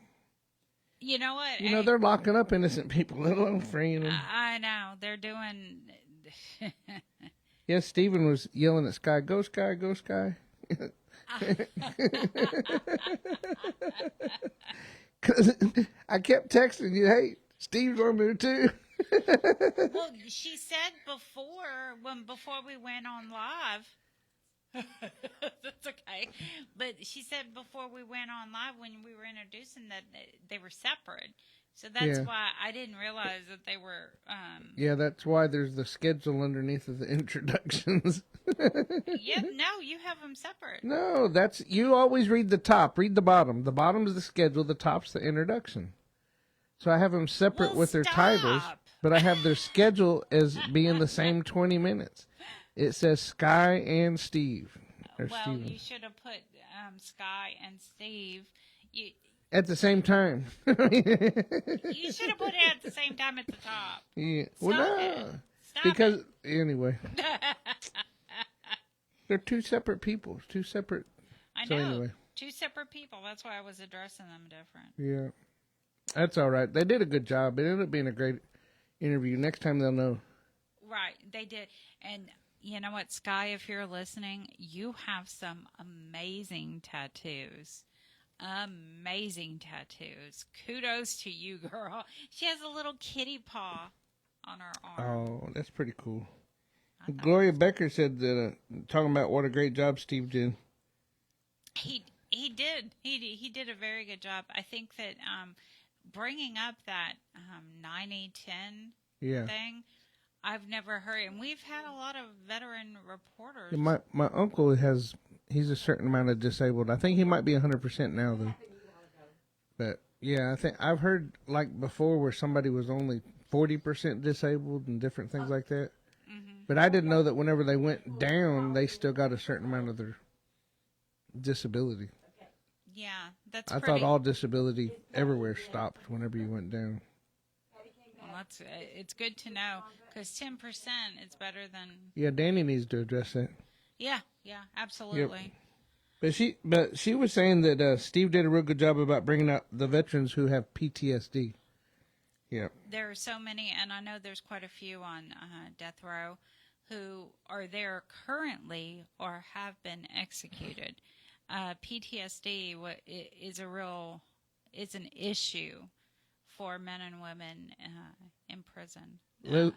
You know what? You know, they're locking up innocent people, let alone freeing them. I know. They're doing... Yes, Stephen was yelling at Sky, go Sky, go Sky. Because I kept texting you, hey, Steve's on there too. Well, she said before we went on live, that's okay, but she said before we went on live when we were introducing that they were separate. So that's why I didn't realize that they were... Yeah, that's why there's the schedule underneath of the introductions. Yeah, no, you have them separate. No, you always read the top, read the bottom. The bottom is the schedule, the top's the introduction. So I have them separate with their titles, but I have their schedule as being the same 20 minutes. It says Sky and Steve. Well, Steven. you should have put Sky and Steve... At the same time. You should have put it at the same time at the top. Yeah. Stop Well, it. no. Stop Because, anyway. They're two separate people. Two separate. I know. So anyway. Two separate people. That's why I was addressing them different. Yeah. That's all right. They did a good job. It ended up being a great interview. Next time they'll know. Right. They did. And you know what, Sky, if you're listening, you have some amazing tattoos. Amazing tattoos. Kudos to you, girl. She has a little kitty paw on her arm. Oh, that's pretty cool. Gloria Becker said that, talking about what a great job Steve did. He did. He did a very good job. I think that bringing up that 90-10 thing, I've never heard. And we've had a lot of veteran reporters. Yeah, my uncle he's a certain amount of disabled. I think he might be 100% now, though. But, yeah, I think I've heard, like, before where somebody was only 40% disabled and different things like that. Mm-hmm. But I didn't know that whenever they went down, they still got a certain amount of their disability. Yeah, that's I thought all disability everywhere stopped whenever you went down. Well, it's good to know, because 10% is better than... Yeah, Dani needs to address that. Yeah, absolutely. Yep. But she was saying that Steve did a real good job about bringing out the veterans who have PTSD. Yeah. There are so many, and I know there's quite a few on death row who are there currently or have been executed. PTSD is an issue for men and women in prison.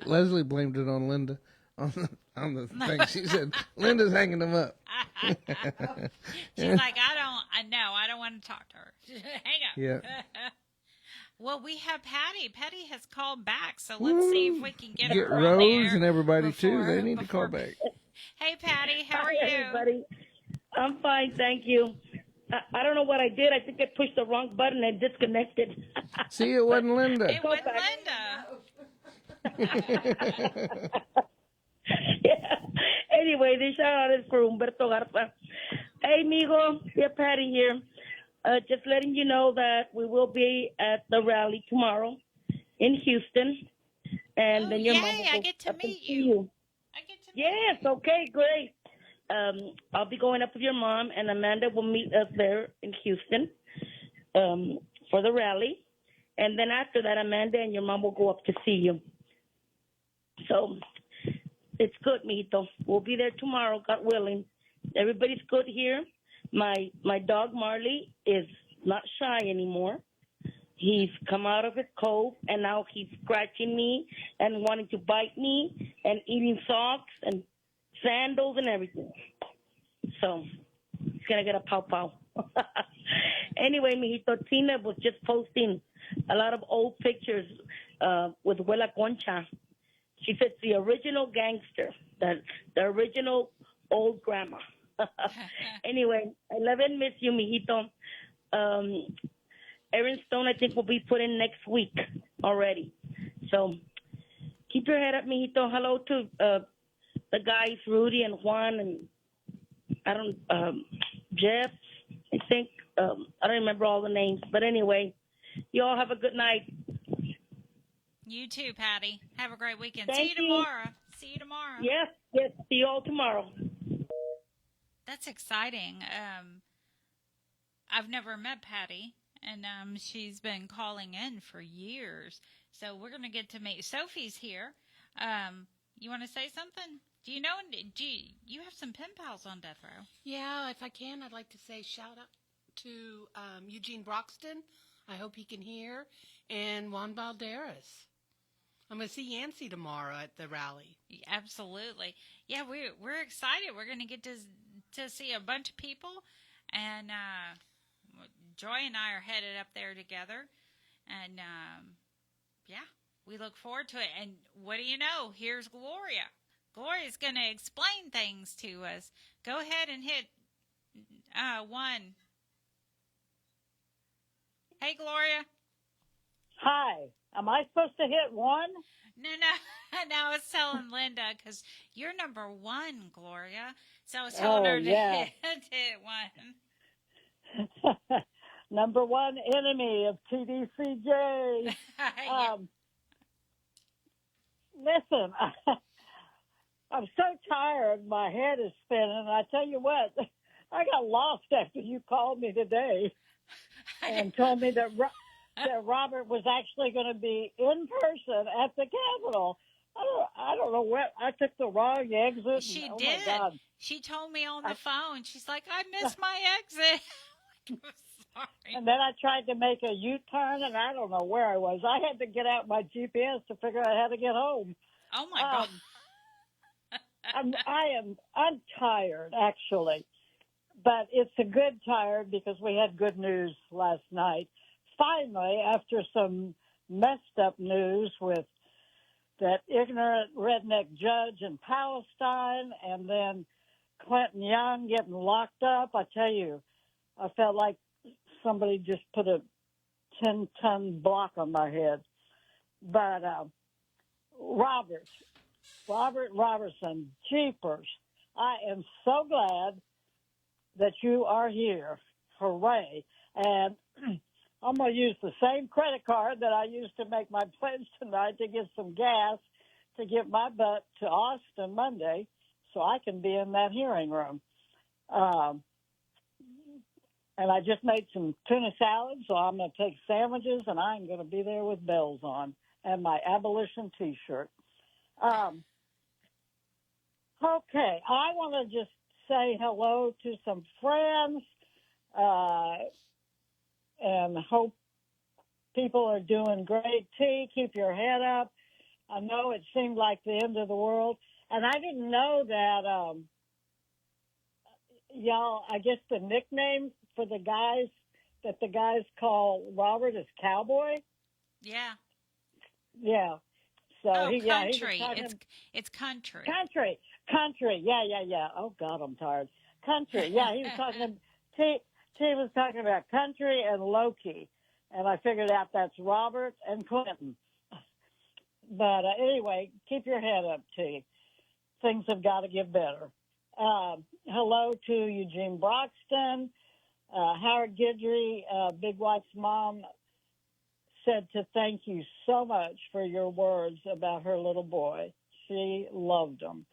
Leslie blamed it on Linda on the thing. She said, Linda's hanging them up. She's like, I don't want to talk to her. Hang up. Yeah. Well, we have Patty. Patty has called back, so let's see if we can get her on Rose there and everybody, too. They need to call back. Hey, Patty, how are Hi, you? everybody. I'm fine, thank you. I don't know what I did. I think I pushed the wrong button and disconnected. See, it wasn't Linda. It wasn't Linda. Yeah. Anyway, this shout out is for Humberto Garza. Hey, amigo. Yeah, Patty here. Just letting you know that we will be at the rally tomorrow in Houston. And then your mom will I go get to up and meet see you. Yes, okay, great. I'll be going up with your mom, and Amanda will meet us there in Houston for the rally. And then after that, Amanda and your mom will go up to see you. So it's good, mijito. We'll be there tomorrow, God willing. Everybody's good here. My dog, Marley, is not shy anymore. He's come out of his cove, and now he's scratching me and wanting to bite me and eating socks and sandals and everything. So he's going to get a pow-pow. Anyway, mijito, Tina was just posting a lot of old pictures with Abuela Concha. She said the original gangster, the original old grandma. Anyway, I love and miss you, mijito. Erin Stone, I think, will be put in next week already. So keep your head up, mijito. Hello to the guys, Rudy and Juan and Jeff, I think. I don't remember all the names. But anyway, you all have a good night. You too, Patty. Have a great weekend. Thank See you tomorrow. See you tomorrow. Yes. See you all tomorrow. That's exciting. I've never met Patty, and she's been calling in for years. So we're going to get to meet. Sophie's here. You want to say something? Do you know, you have some pen pals on death row? Yeah, if I can, I'd like to say shout out to Eugene Broxton. I hope he can hear. And Juan Valderas. I'm going to see Yancy tomorrow at the rally. Absolutely. Yeah, we're excited. We're going to get to see a bunch of people. And Joy and I are headed up there together. And, yeah, we look forward to it. And what do you know? Here's Gloria. Gloria's going to explain things to us. Go ahead and hit 1. Hey, Gloria. Hi. Am I supposed to hit 1? No, I was telling Linda because you're number 1, Gloria. So I was telling her to hit 1. Number 1 enemy of TDCJ. Listen, I'm so tired. My head is spinning. I tell you what, I got lost after you called me today and told me that Robert was actually going to be in person at the Capitol. I don't know what. I took the wrong exit. She and, did. Oh my God. She told me on the phone. She's like, I missed my exit. I'm sorry. And then I tried to make a U-turn, and I don't know where I was. I had to get out my GPS to figure out how to get home. Oh my God. I'm tired, actually. But it's a good tired because we had good news last night. Finally, after some messed up news with that ignorant redneck judge in Palestine and then Clinton Young getting locked up, I tell you, I felt like somebody just put a 10-ton block on my head. But Robert Robertson, jeepers, I am so glad that you are here. Hooray. And I'm going to use the same credit card that I used to make my pledge tonight to get some gas to get my butt to Austin Monday so I can be in that hearing room. And I just made some tuna salad, so I'm going to take sandwiches, and I'm going to be there with bells on and my abolition T-shirt. Okay, I want to just say hello to some friends and hope People are doing great. T, keep your head up. I know it seemed like the end of the world. And I didn't know that, y'all, I guess the nickname for the guys that the guys call Robert is Cowboy. Yeah. Yeah. So Oh, he was country. talking, It's country. country. Yeah. Oh God, I'm tired. Country. Yeah, he was talking. T was talking about country and Loki, and I figured out that's Robert and Clinton. But anyway, keep your head up, T. Things have got to get better. Hello to Eugene Broxton. Howard Guidry, Big White's mom, said to thank you so much for your words about her little boy. She loved him.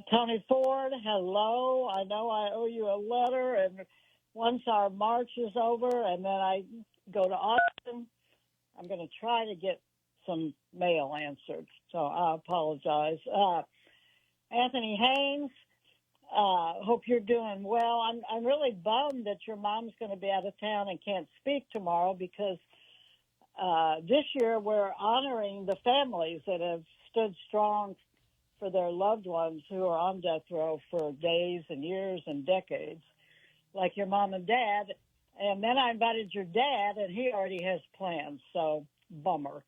Tony Ford, hello. I know I owe you a letter, and once our march is over and then I go to Austin, I'm going to try to get some mail answered. So I apologize. Anthony Haynes, hope you're doing well. I'm really bummed that your mom's going to be out of town and can't speak tomorrow because this year we're honoring the families that have stood strong for their loved ones who are on death row for days and years and decades, like your mom and dad. And then I invited your dad, and he already has plans, so bummer.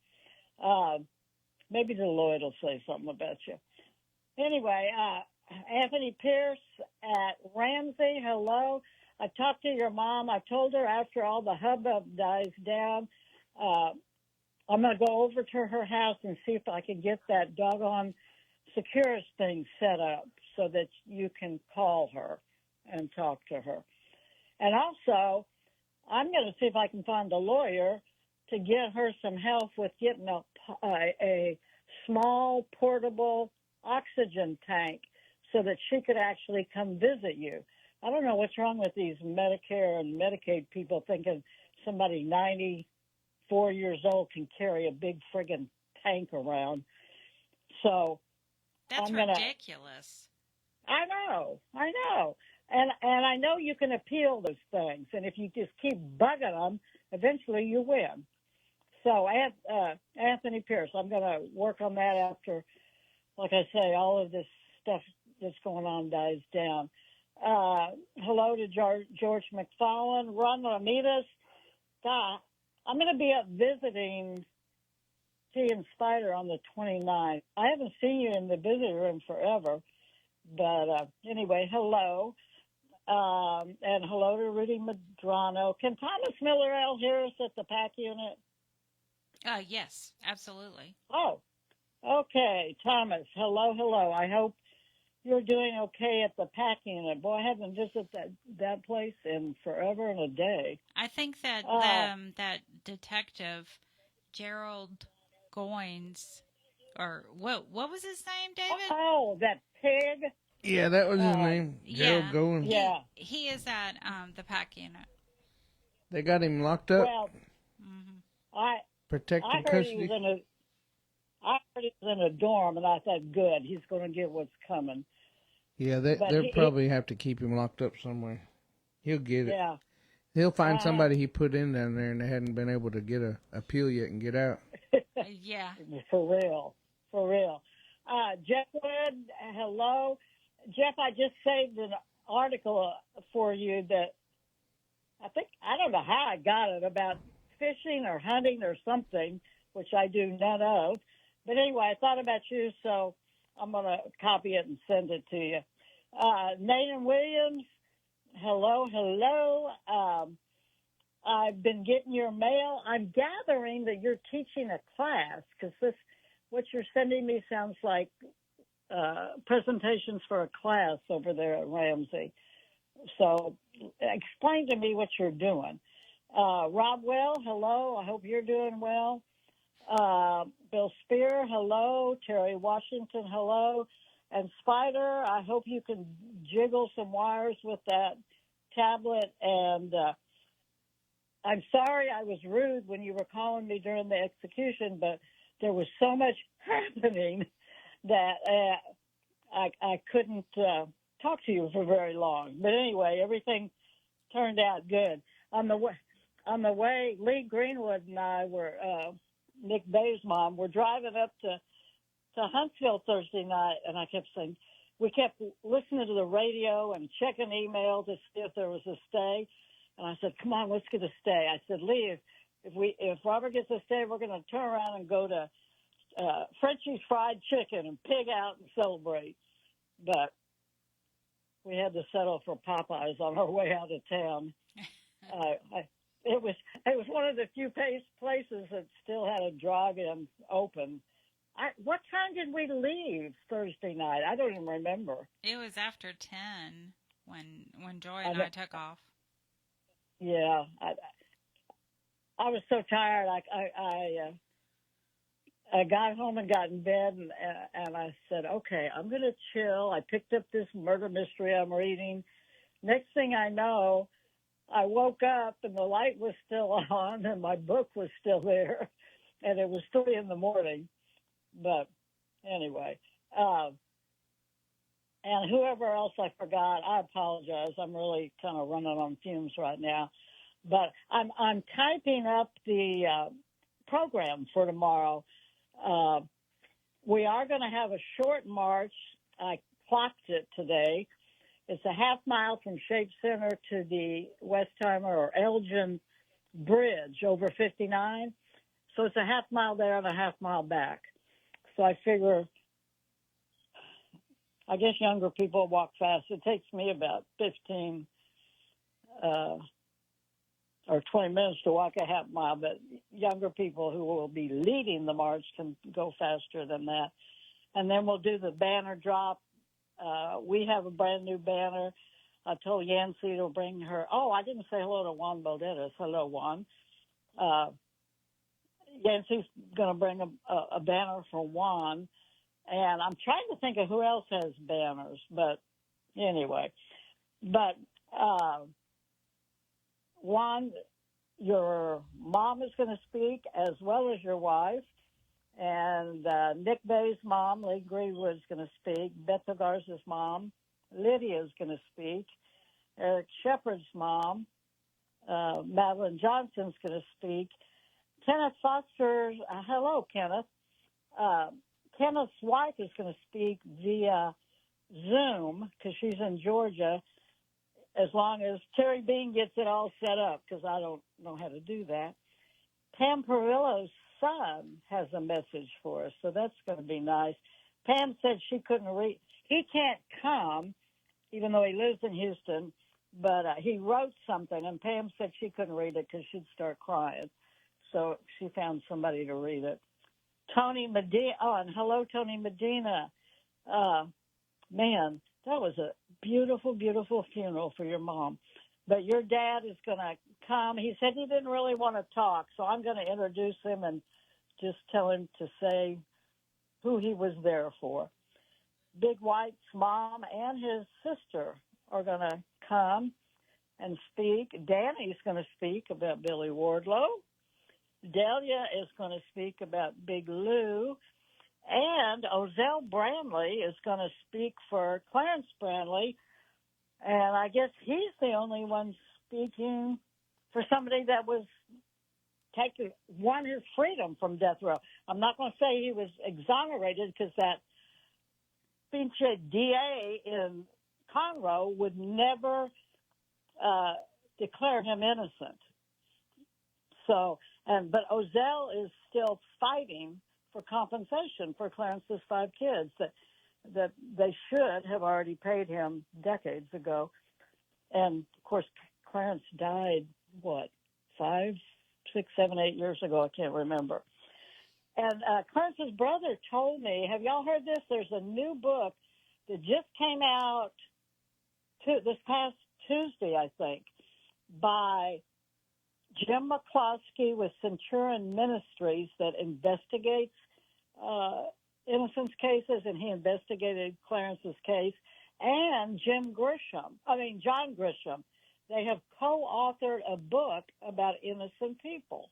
Maybe Deloitte will say something about you. Anyway, Anthony Pierce at Ramsey, hello. I talked to your mom. I told her after all the hubbub dies down, I'm going to go over to her house and see if I can get that doggone Securus thing set up so that you can call her and talk to her. And also, I'm going to see if I can find a lawyer to get her some help with getting a small portable oxygen tank so that she could actually come visit you. I don't know what's wrong with these Medicare and Medicaid people thinking somebody 94 years old can carry a big friggin' tank around. So That's I'm gonna, ridiculous. I know. And I know you can appeal those things. And if you just keep bugging them, eventually you win. So Anthony Pierce, I'm going to work on that after, like I say, all of this stuff that's going on dies down. Hello to George McFarland. Ron Ramirez. God, I'm going to be up visiting T and Spider on the 29th. I haven't seen you in the visitor room forever. But anyway, hello. And hello to Rudy Madrano. Can Thomas Miller L. hear us at the PAC unit? Yes, absolutely. Oh, okay. Thomas, hello. I hope you're doing okay at the PAC unit. Boy, I haven't visited that place in forever and a day. I think that that detective, Gerald Goins, or what was his name, David? Oh, that pig. Yeah, that was his name. Yeah. Gerald Goins. Yeah. He is at the PAC unit. They got him locked up. Well, Protected I heard custody. he was in a dorm, and I thought, good, he's going to get what's coming. Yeah, they'll probably have to keep him locked up somewhere. He'll get it. Yeah. He'll find somebody he put in down there, and they hadn't been able to get a appeal yet and get out. Yeah. For real. Jeff Wood, hello. Jeff, I just saved an article for you that I don't know how I got it, about fishing or hunting or something, which I do none of. But anyway, I thought about you, so I'm going to copy it and send it to you. Nathan Williams, hello. I've been getting your mail. I'm gathering that you're teaching a class because what you're sending me sounds like presentations for a class over there at Ramsey. So explain to me what you're doing. Rob Well, hello. I hope you're doing well. Bill Spear, hello. Terry Washington, hello. And Spider, I hope you can jiggle some wires with that tablet. And I'm sorry I was rude when you were calling me during the execution, but there was so much happening that I couldn't talk to you for very long. But anyway, everything turned out good. On on the way, Lee Greenwood and I were, Nick Bay's mom, were driving up to Huntsville Thursday night, and I kept saying, we kept listening to the radio and checking email to see if there was a stay. And I said, come on, let's get a stay. I said, Lee, if Robert gets a stay, we're going to turn around and go to Frenchie's Fried Chicken and pig out and celebrate. But we had to settle for Popeyes on our way out of town. It was one of the few places that still had a drive-in open. What time did we leave Thursday night? I don't even remember. It was after 10 when Joy and I took off. Yeah, I was so tired. I got home and got in bed, and I said, okay, I'm going to chill. I picked up this murder mystery I'm reading. Next thing I know, I woke up and the light was still on and my book was still there, and it was 3 a.m. But anyway, and whoever else I forgot, I apologize. I'm really kind of running on fumes right now. But I'm typing up the program for tomorrow. We are going to have a short march. I clocked it today. It's a half mile from Shape Center to the Westheimer or Elgin Bridge over 59. So it's a half mile there and a half mile back. So I figure, I guess younger people walk fast. It takes me about 15 or 20 minutes to walk a half mile, but younger people who will be leading the march can go faster than that. And then we'll do the banner drop. We have a brand new banner. I told Yancy to bring her. Oh, I didn't say hello to Juan Balderas. Hello, Juan. Yancy's going to bring a banner for Juan. And I'm trying to think of who else has banners. But anyway. But Juan, your mom is going to speak as well as your wife. And Nick Bay's mom, Lee Greenwood, is going to speak. Beth Garza's mom, Lydia, is going to speak. Eric Shepard's mom, Madeline Johnson's going to speak. Kenneth Foster's, hello, Kenneth. Kenneth's wife is going to speak via Zoom because she's in Georgia, as long as Terry Bean gets it all set up, because I don't know how to do that. Pam Perillo's son has a message for us, so that's going to be nice. Pam said she couldn't read. He can't come, even though he lives in Houston, but he wrote something, and Pam said she couldn't read it because she'd start crying. So she found somebody to read it. Tony Medina. Oh, and hello, Tony Medina. Man, that was a beautiful, beautiful funeral for your mom. But your dad is going to come. He said he didn't really want to talk, so I'm going to introduce him and just tell him to say who he was there for. Big White's mom and his sister are going to come and speak. Danny's going to speak about Billy Wardlow. Delia is going to speak about Big Lou. And Ozell Brantley is going to speak for Clarence Brantley. And I guess he's the only one speaking for somebody that won his freedom from death row. I'm not going to say he was exonerated because that pinche DA in Conroe would never declare him innocent. So, but Ozell is still fighting for compensation for Clarence's 5 kids that they should have already paid him decades ago. And, of course, Clarence died, 5, 6, 7, 8 years ago? I can't remember. And Clarence's brother told me, have y'all heard this? There's a new book that just came out this past Tuesday, I think, by Jim McCloskey with Centurion Ministries that investigates innocence cases, and he investigated Clarence's case, and John Grisham. They have co-authored a book about innocent people.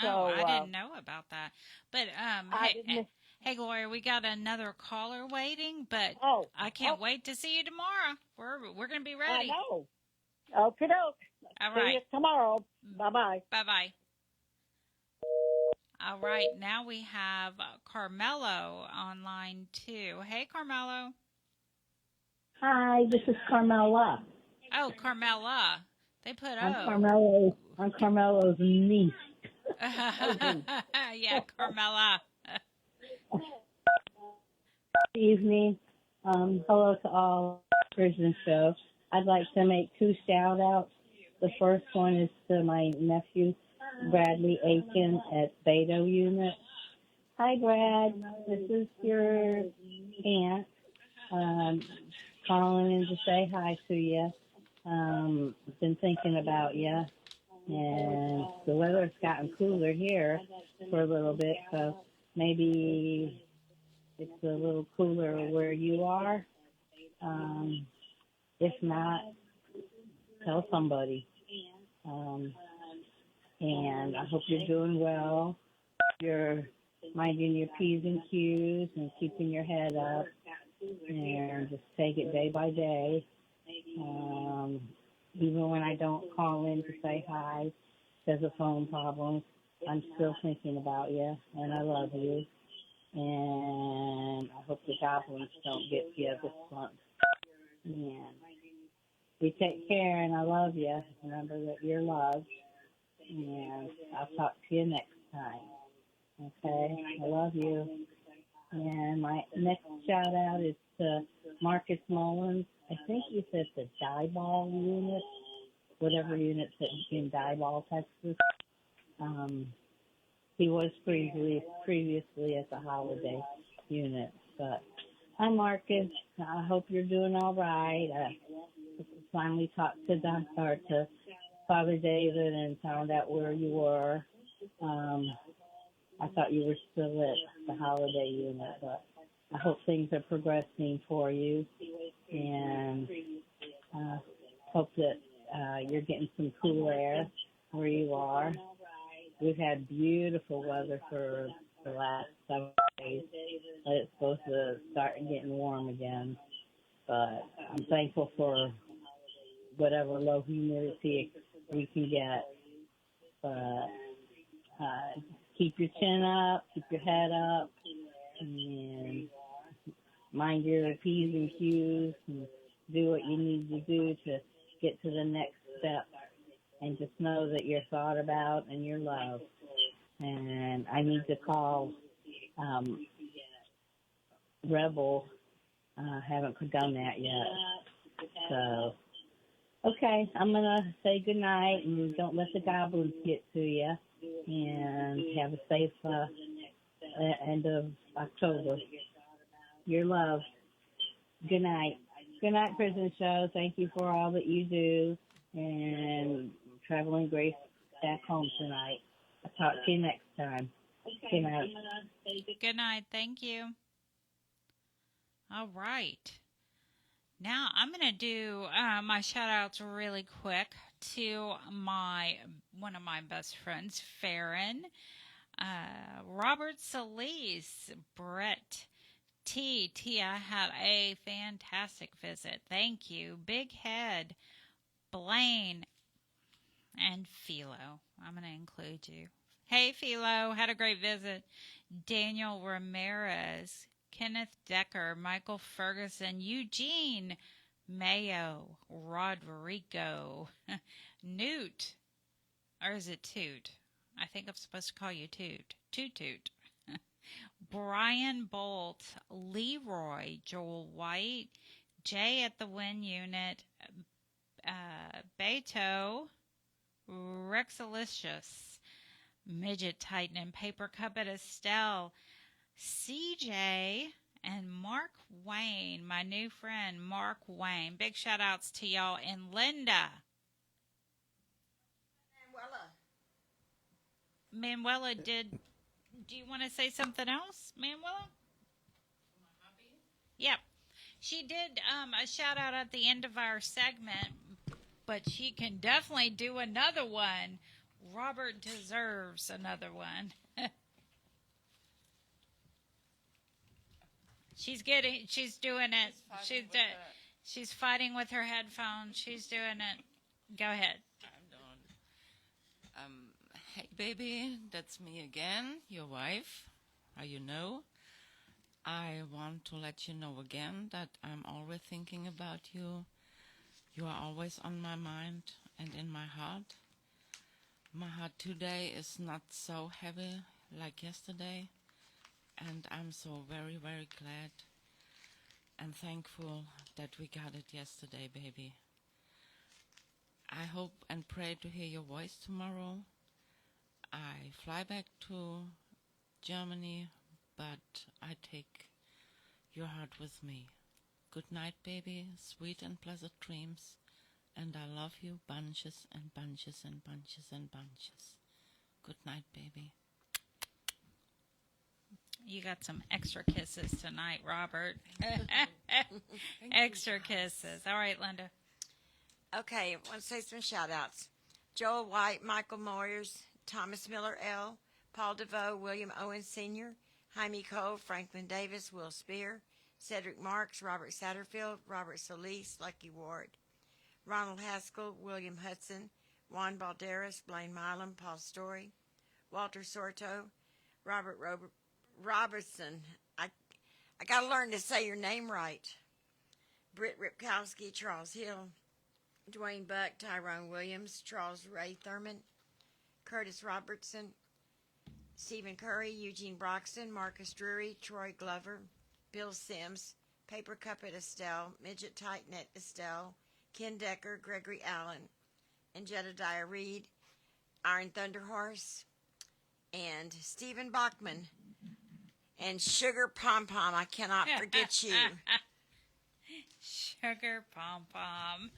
So, I didn't know about that. But hey, Gloria, we got another caller waiting, but I can't wait to see you tomorrow. We're going to be ready. I know. Okie doke. All See you right. tomorrow. Bye-bye. Bye-bye. All right. Now we have Carmelo on line 2. Hey, Carmelo. Hi, this is Carmela. Oh, Carmela. They put I'm Carmelo's niece. Yeah, Carmela. Good evening. Hello to all prison shows. I'd like to make 2 shout outs. The first one is to my nephew, Bradley Aiken at Beto Unit. Hi, Brad. This is your aunt. Calling in to say hi to you. Been thinking about you. And the weather's gotten cooler here for a little bit, so maybe it's a little cooler where you are. If not, tell somebody. And I hope you're doing well. You're minding your P's and Q's and keeping your head up. And just take it day by day. Even when I don't call in to say hi because of phone problems, I'm still thinking about you, and I love you. And I hope the goblins don't get you this month. And you take care, and I love you. Remember that you're loved. And I'll talk to you next time. Okay? I love you. And my next shout out is to Marcus Mullins. I think you said the Dieball unit, whatever unit's in Dieball, Texas. He was previously at the Holiday unit. But hi, Marcus. I hope you're doing all right. I finally talked to Father David and found out where you were. I thought you were still at the Holiday unit, but I hope things are progressing for you, and hope that you're getting some cool air where you are. We've had beautiful weather for the last 7 days, but it's supposed to start getting warm again. But I'm thankful for whatever low humidity we can get. But keep your chin up, keep your head up, and mind your P's and Q's, and do what you need to do to get to the next step. And just know that you're thought about and you're loved. And I need to call Rebel. Haven't done that yet. So, okay, I'm going to say goodnight, and don't let the goblins get to you. And have a safe end of October. Your love. Good night. Good night, Prison Show. Thank you for all that you do. And traveling grace back home tonight. I'll talk to you next time. Good night. Good night. Thank you. All right. Now I'm going to do my shout outs really quick to one of my best friends, Farron, Robert Solis, Brett T. I had a fantastic visit. Thank you. Big Head, Blaine, and Philo. I'm going to include you. Hey, Philo. Had a great visit. Daniel Ramirez, Kenneth Decker, Michael Ferguson, Eugene Mayo, Rodrigo, Newt, or is it Toot? I think I'm supposed to call you Toot. Toot. Brian Bolt, Leroy, Joel White, Jay at the Win Unit, Beto, Rexalicious, Midget Titan and Paper Cup at Estelle, CJ, and Mark Wayne, my new friend, Mark Wayne. Big shout outs to y'all. And Linda. Manuela, do you want to say something else, Manuela? Yep. She did a shout out at the end of our segment, but she can definitely do another one. Robert deserves another one. She's doing it. She's fighting with her headphones. She's doing it. Go ahead. Hey, baby, that's me again, your wife. How you know? I want to let you know again that I'm always thinking about you. You are always on my mind and in my heart. My heart today is not so heavy like yesterday, and I'm so very, very glad and thankful that we got it yesterday, baby. I hope and pray to hear your voice tomorrow. I fly back to Germany, but I take your heart with me. Good night, baby. Sweet and pleasant dreams. And I love you bunches and bunches and bunches and bunches. Good night, baby. You got some extra kisses tonight, Robert. Extra kisses. All right, Linda. Okay, I want to say some shout-outs. Joel White, Michael Moyers, Thomas Miller L., Paul DeVoe, William Owens Sr., Jaime Cole, Franklin Davis, Will Spear, Cedric Marks, Robert Satterfield, Robert Solis, Lucky Ward, Ronald Haskell, William Hudson, Juan Balderas, Blaine Milam, Paul Story, Walter Sorto, Robert Robertson. I got to learn to say your name right. Britt Ripkowski, Charles Hill, Dwayne Buck, Tyrone Williams, Charles Ray Thurman, Curtis Robertson, Stephen Curry, Eugene Broxton, Marcus Drury, Troy Glover, Bill Sims, Paper Cuppet Estelle, Midget Tightnet Estelle, Ken Decker, Gregory Allen, and Jedediah Reed, Iron Thunderhorse, and Stephen Bachman, and Sugar Pom Pom. I cannot forget you. Sugar Pom Pom.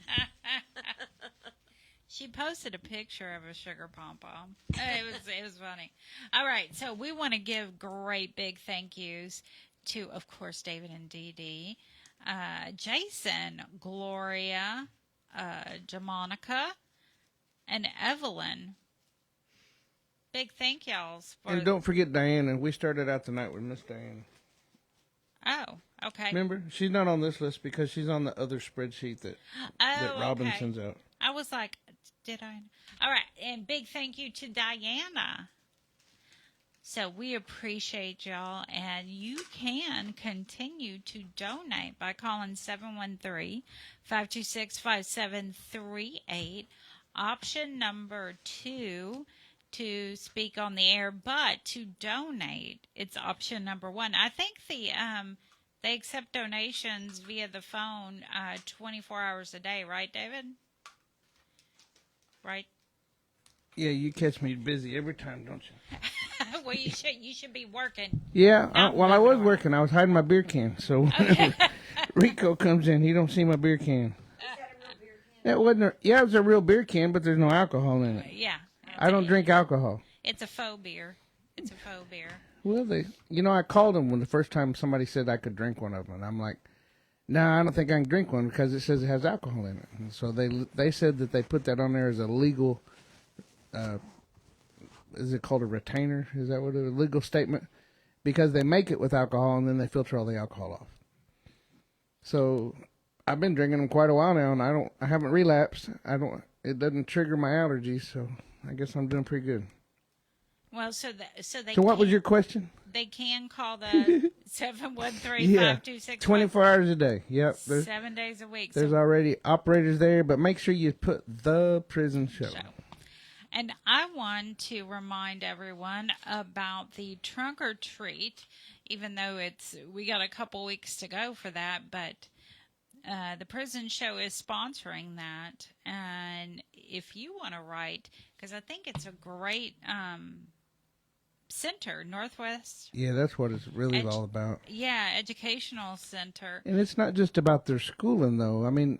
She posted a picture of a sugar pom pom. It was funny. All right, so we want to give great big thank yous to, of course, David and Dee Dee, Jason, Gloria, Jamonica, and Evelyn. Big thank y'alls for. And don't forget Diana. We started out the night with Miss Diana. Oh, okay. Remember, she's not on this list because she's on the other spreadsheet that Robin sends out. I was like, did I? All right, and big thank you to Diana. So we appreciate y'all, and you can continue to donate by calling 713-526-5738. Option number 2 to speak on the air, but to donate, it's option number 1. I think they accept donations via the phone 24 hours a day, right, David? Right? Yeah, you catch me busy every time, don't you? Well, you should be working. Yeah, while I was working, I was hiding my beer can. So whenever Rico comes in, he don't see my beer can. It was a real beer can, but there's no alcohol in it. Yeah. I don't drink alcohol. It's a faux beer. Well, I called them when the first time somebody said I could drink one of them, and I'm like, no, I don't think I can drink one because it says it has alcohol in it. And so they said that they put that on there as a legal, is it called a retainer? Is that what it is? A legal statement? Because they make it with alcohol and then they filter all the alcohol off. So I've been drinking them quite a while now, and I haven't relapsed. It doesn't trigger my allergies, so I guess I'm doing pretty good. Well, so what was your question? They can call the 713-526. 24 hours a day. Yep. 7 days a week. There's already operators there, but make sure you put the prison show. And I want to remind everyone about the trunk or treat, even though we got a couple weeks to go for that, but the prison show is sponsoring that. And if you want to write, because I think it's a great center, Northwest. Yeah, that's what it's really all about. Yeah, educational center. And it's not just about their schooling, though. I mean,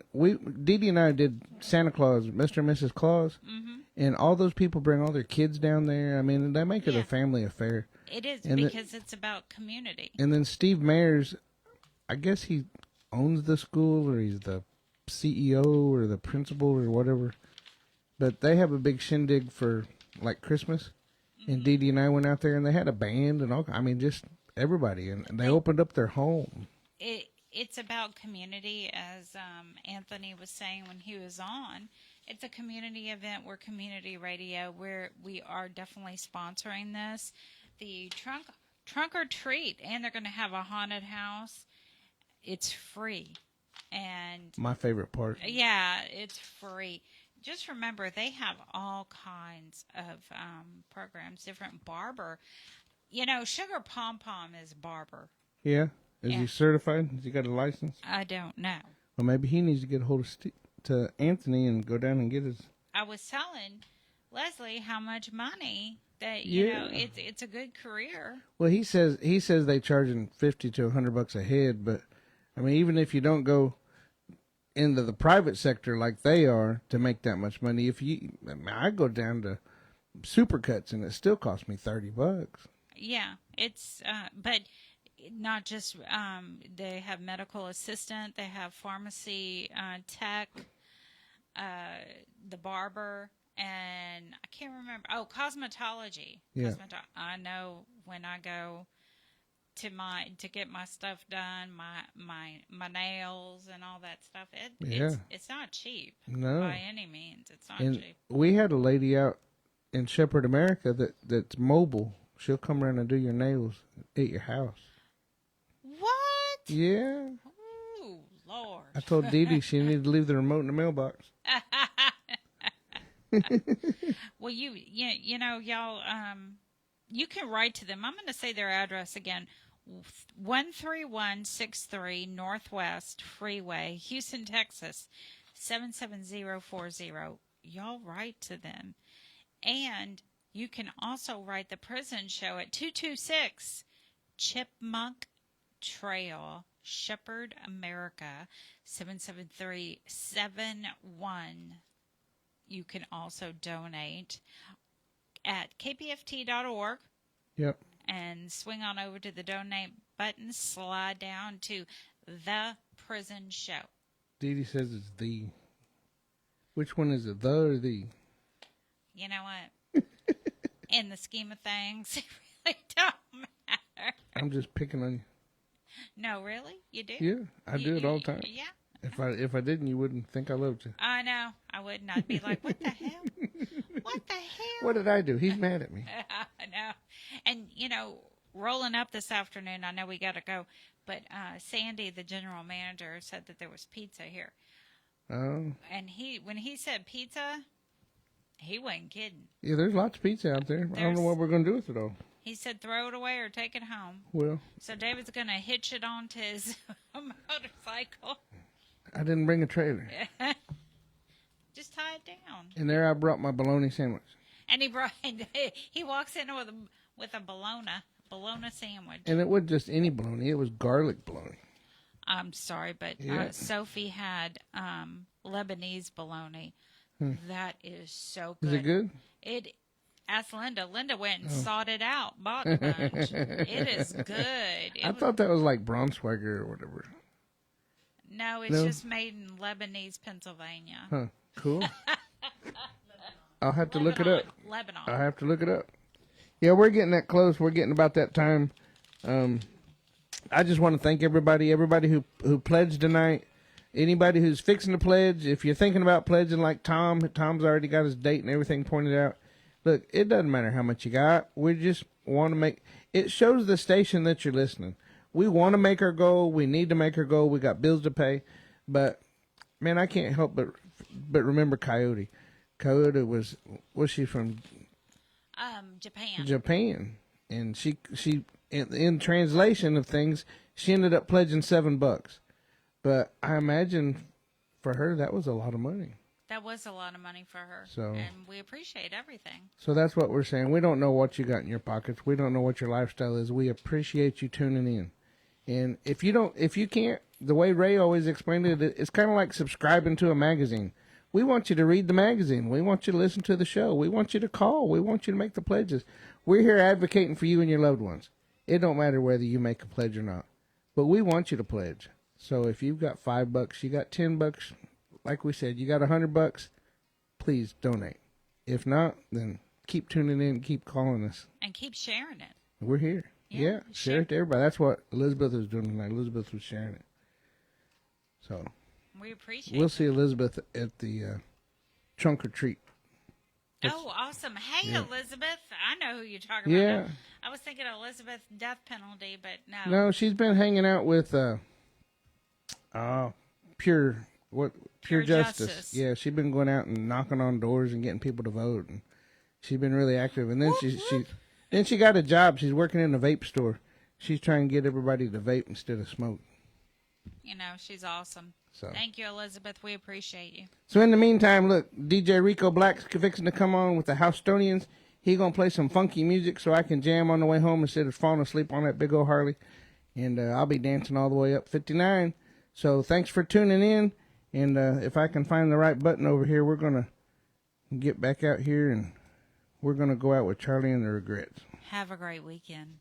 Dee Dee and I did Santa Claus, Mr. and Mrs. Claus, and all those people bring all their kids down there. I mean, they make it a family affair. It is, because it's about community. And then Steve Mayers, I guess he owns the school, or he's the CEO or the principal or whatever. But they have a big shindig for, like, Christmas. And Dee Dee and I went out there, and they had a band and all. I mean, just everybody, and they opened up their home. It it's about community, as Anthony was saying when he was on. It's a community event. We're community radio. We are definitely sponsoring this. The trunk or treat, and they're going to have a haunted house. It's free. And my favorite part. Yeah, it's free. Just remember, they have all kinds of programs, different barber. You know, Sugar Pom Pom is barber. Yeah? Is he certified? Has he got a license? I don't know. Well, maybe he needs to get a hold of to Anthony and go down and get his... I was telling Leslie how much money that, you know, it's a good career. Well, he says they charging $50 to $100 a head, but, I mean, even if you don't go into the private sector like they are to make that much money, I go down to Supercuts and it still costs me $30. Yeah, it's, but not just, they have medical assistant, they have pharmacy tech, the barber, and I can't remember. Oh, cosmetology. Yeah. I know when I go to get my stuff done, my nails and all that stuff. It's not cheap. No. By any means. It's not and cheap. We had a lady out in Shepherd, America that's mobile. She'll come around and do your nails at your house. What? Yeah. Ooh, Lord. I told Dee Dee she needed to leave the remote in the mailbox. Well, you know, y'all, you can write to them. I'm going to say their address again. 13163 Northwest Freeway, Houston, Texas, 77040. Y'all write to them. And you can also write the prison show at 226 Chipmunk Trail, Shepherd, America, 77371. You can also donate at kpft.org. Yep. And swing on over to the donate button, slide down to the prison show. Dee Dee says it's the. Which one is it, the or the? You know what? In the scheme of things, it really don't matter. I'm just picking on you. No, really? You do? Yeah, I do it all the time. Yeah. If I didn't, you wouldn't think I loved you. I know. I wouldn't. I'd be like, what the hell? What the hell? What did I do? He's mad at me. I know. And, you know, rolling up this afternoon, I know we got to go, but Sandy, the general manager, said that there was pizza here. Oh. And when he said pizza, he wasn't kidding. Yeah, there's lots of pizza out there. I don't know what we're going to do with it all. He said throw it away or take it home. Well. So David's going to hitch it onto his motorcycle. I didn't bring a trailer. Just tie it down. And there I brought my bologna sandwich. And he walks in with a bologna sandwich. And it wasn't just any bologna. It was garlic bologna. I'm sorry, but Sophie had Lebanese bologna. That is so good. Is it good? Ask Linda. Linda went and sought it out, bought a bunch. It is good. I thought that was like Braunschweiger or whatever. No, it's just made in Lebanese, Pennsylvania. Huh. Cool. I'll have to look it up. Lebanon. I'll have to look it up. Yeah, we're getting that close. We're getting about that time. I just want to thank everybody who pledged tonight. Anybody who's fixing to pledge, if you're thinking about pledging like Tom's already got his date and everything pointed out. Look, it doesn't matter how much you got. We just want to it shows the station that you're listening. We want to make our goal. We need to make our goal. We got bills to pay. But, man, I can't help but remember Coyote. Coyote was she from? Japan. Japan. And she in translation of things, she ended up pledging $7. But I imagine for her that was a lot of money. That was a lot of money for her. So, and we appreciate everything. So that's what we're saying. We don't know what you got in your pockets. We don't know what your lifestyle is. We appreciate you tuning in. And if you can't, the way Ray always explained it, it's kind of like subscribing to a magazine. We want you to read the magazine. We want you to listen to the show. We want you to call. We want you to make the pledges. We're here advocating for you and your loved ones. It don't matter whether you make a pledge or not. But we want you to pledge. So if you've got $5, you got $10, like we said, you got $100, please donate. If not, then keep tuning in, keep calling us. And keep sharing it. We're here. Yeah, share it to everybody. That's what Elizabeth was doing tonight. Elizabeth was sharing it. So We appreciate we'll it. see Elizabeth at the trunk or treat. Oh, awesome. Hey, Yeah. Elizabeth. I know who you're talking Yeah. about. I was thinking Elizabeth death penalty, but no. No, she's been hanging out with Pure Justice. Yeah, she's been going out and knocking on doors and getting people to vote, and she's been really active. And then she got a job. She's working in a vape store. She's trying to get everybody to vape instead of smoke. You know, she's awesome. So. Thank you, Elizabeth. We appreciate you. So in the meantime, look, DJ Rico Black's fixing to come on with the Houstonians. He gonna play some funky music so I can jam on the way home instead of falling asleep on that big old Harley. And I'll be dancing all the way up 59. So thanks for tuning in. And if I can find the right button over here, we're gonna get back out here and we're gonna go out with Charlie and the Regrets. Have a great weekend.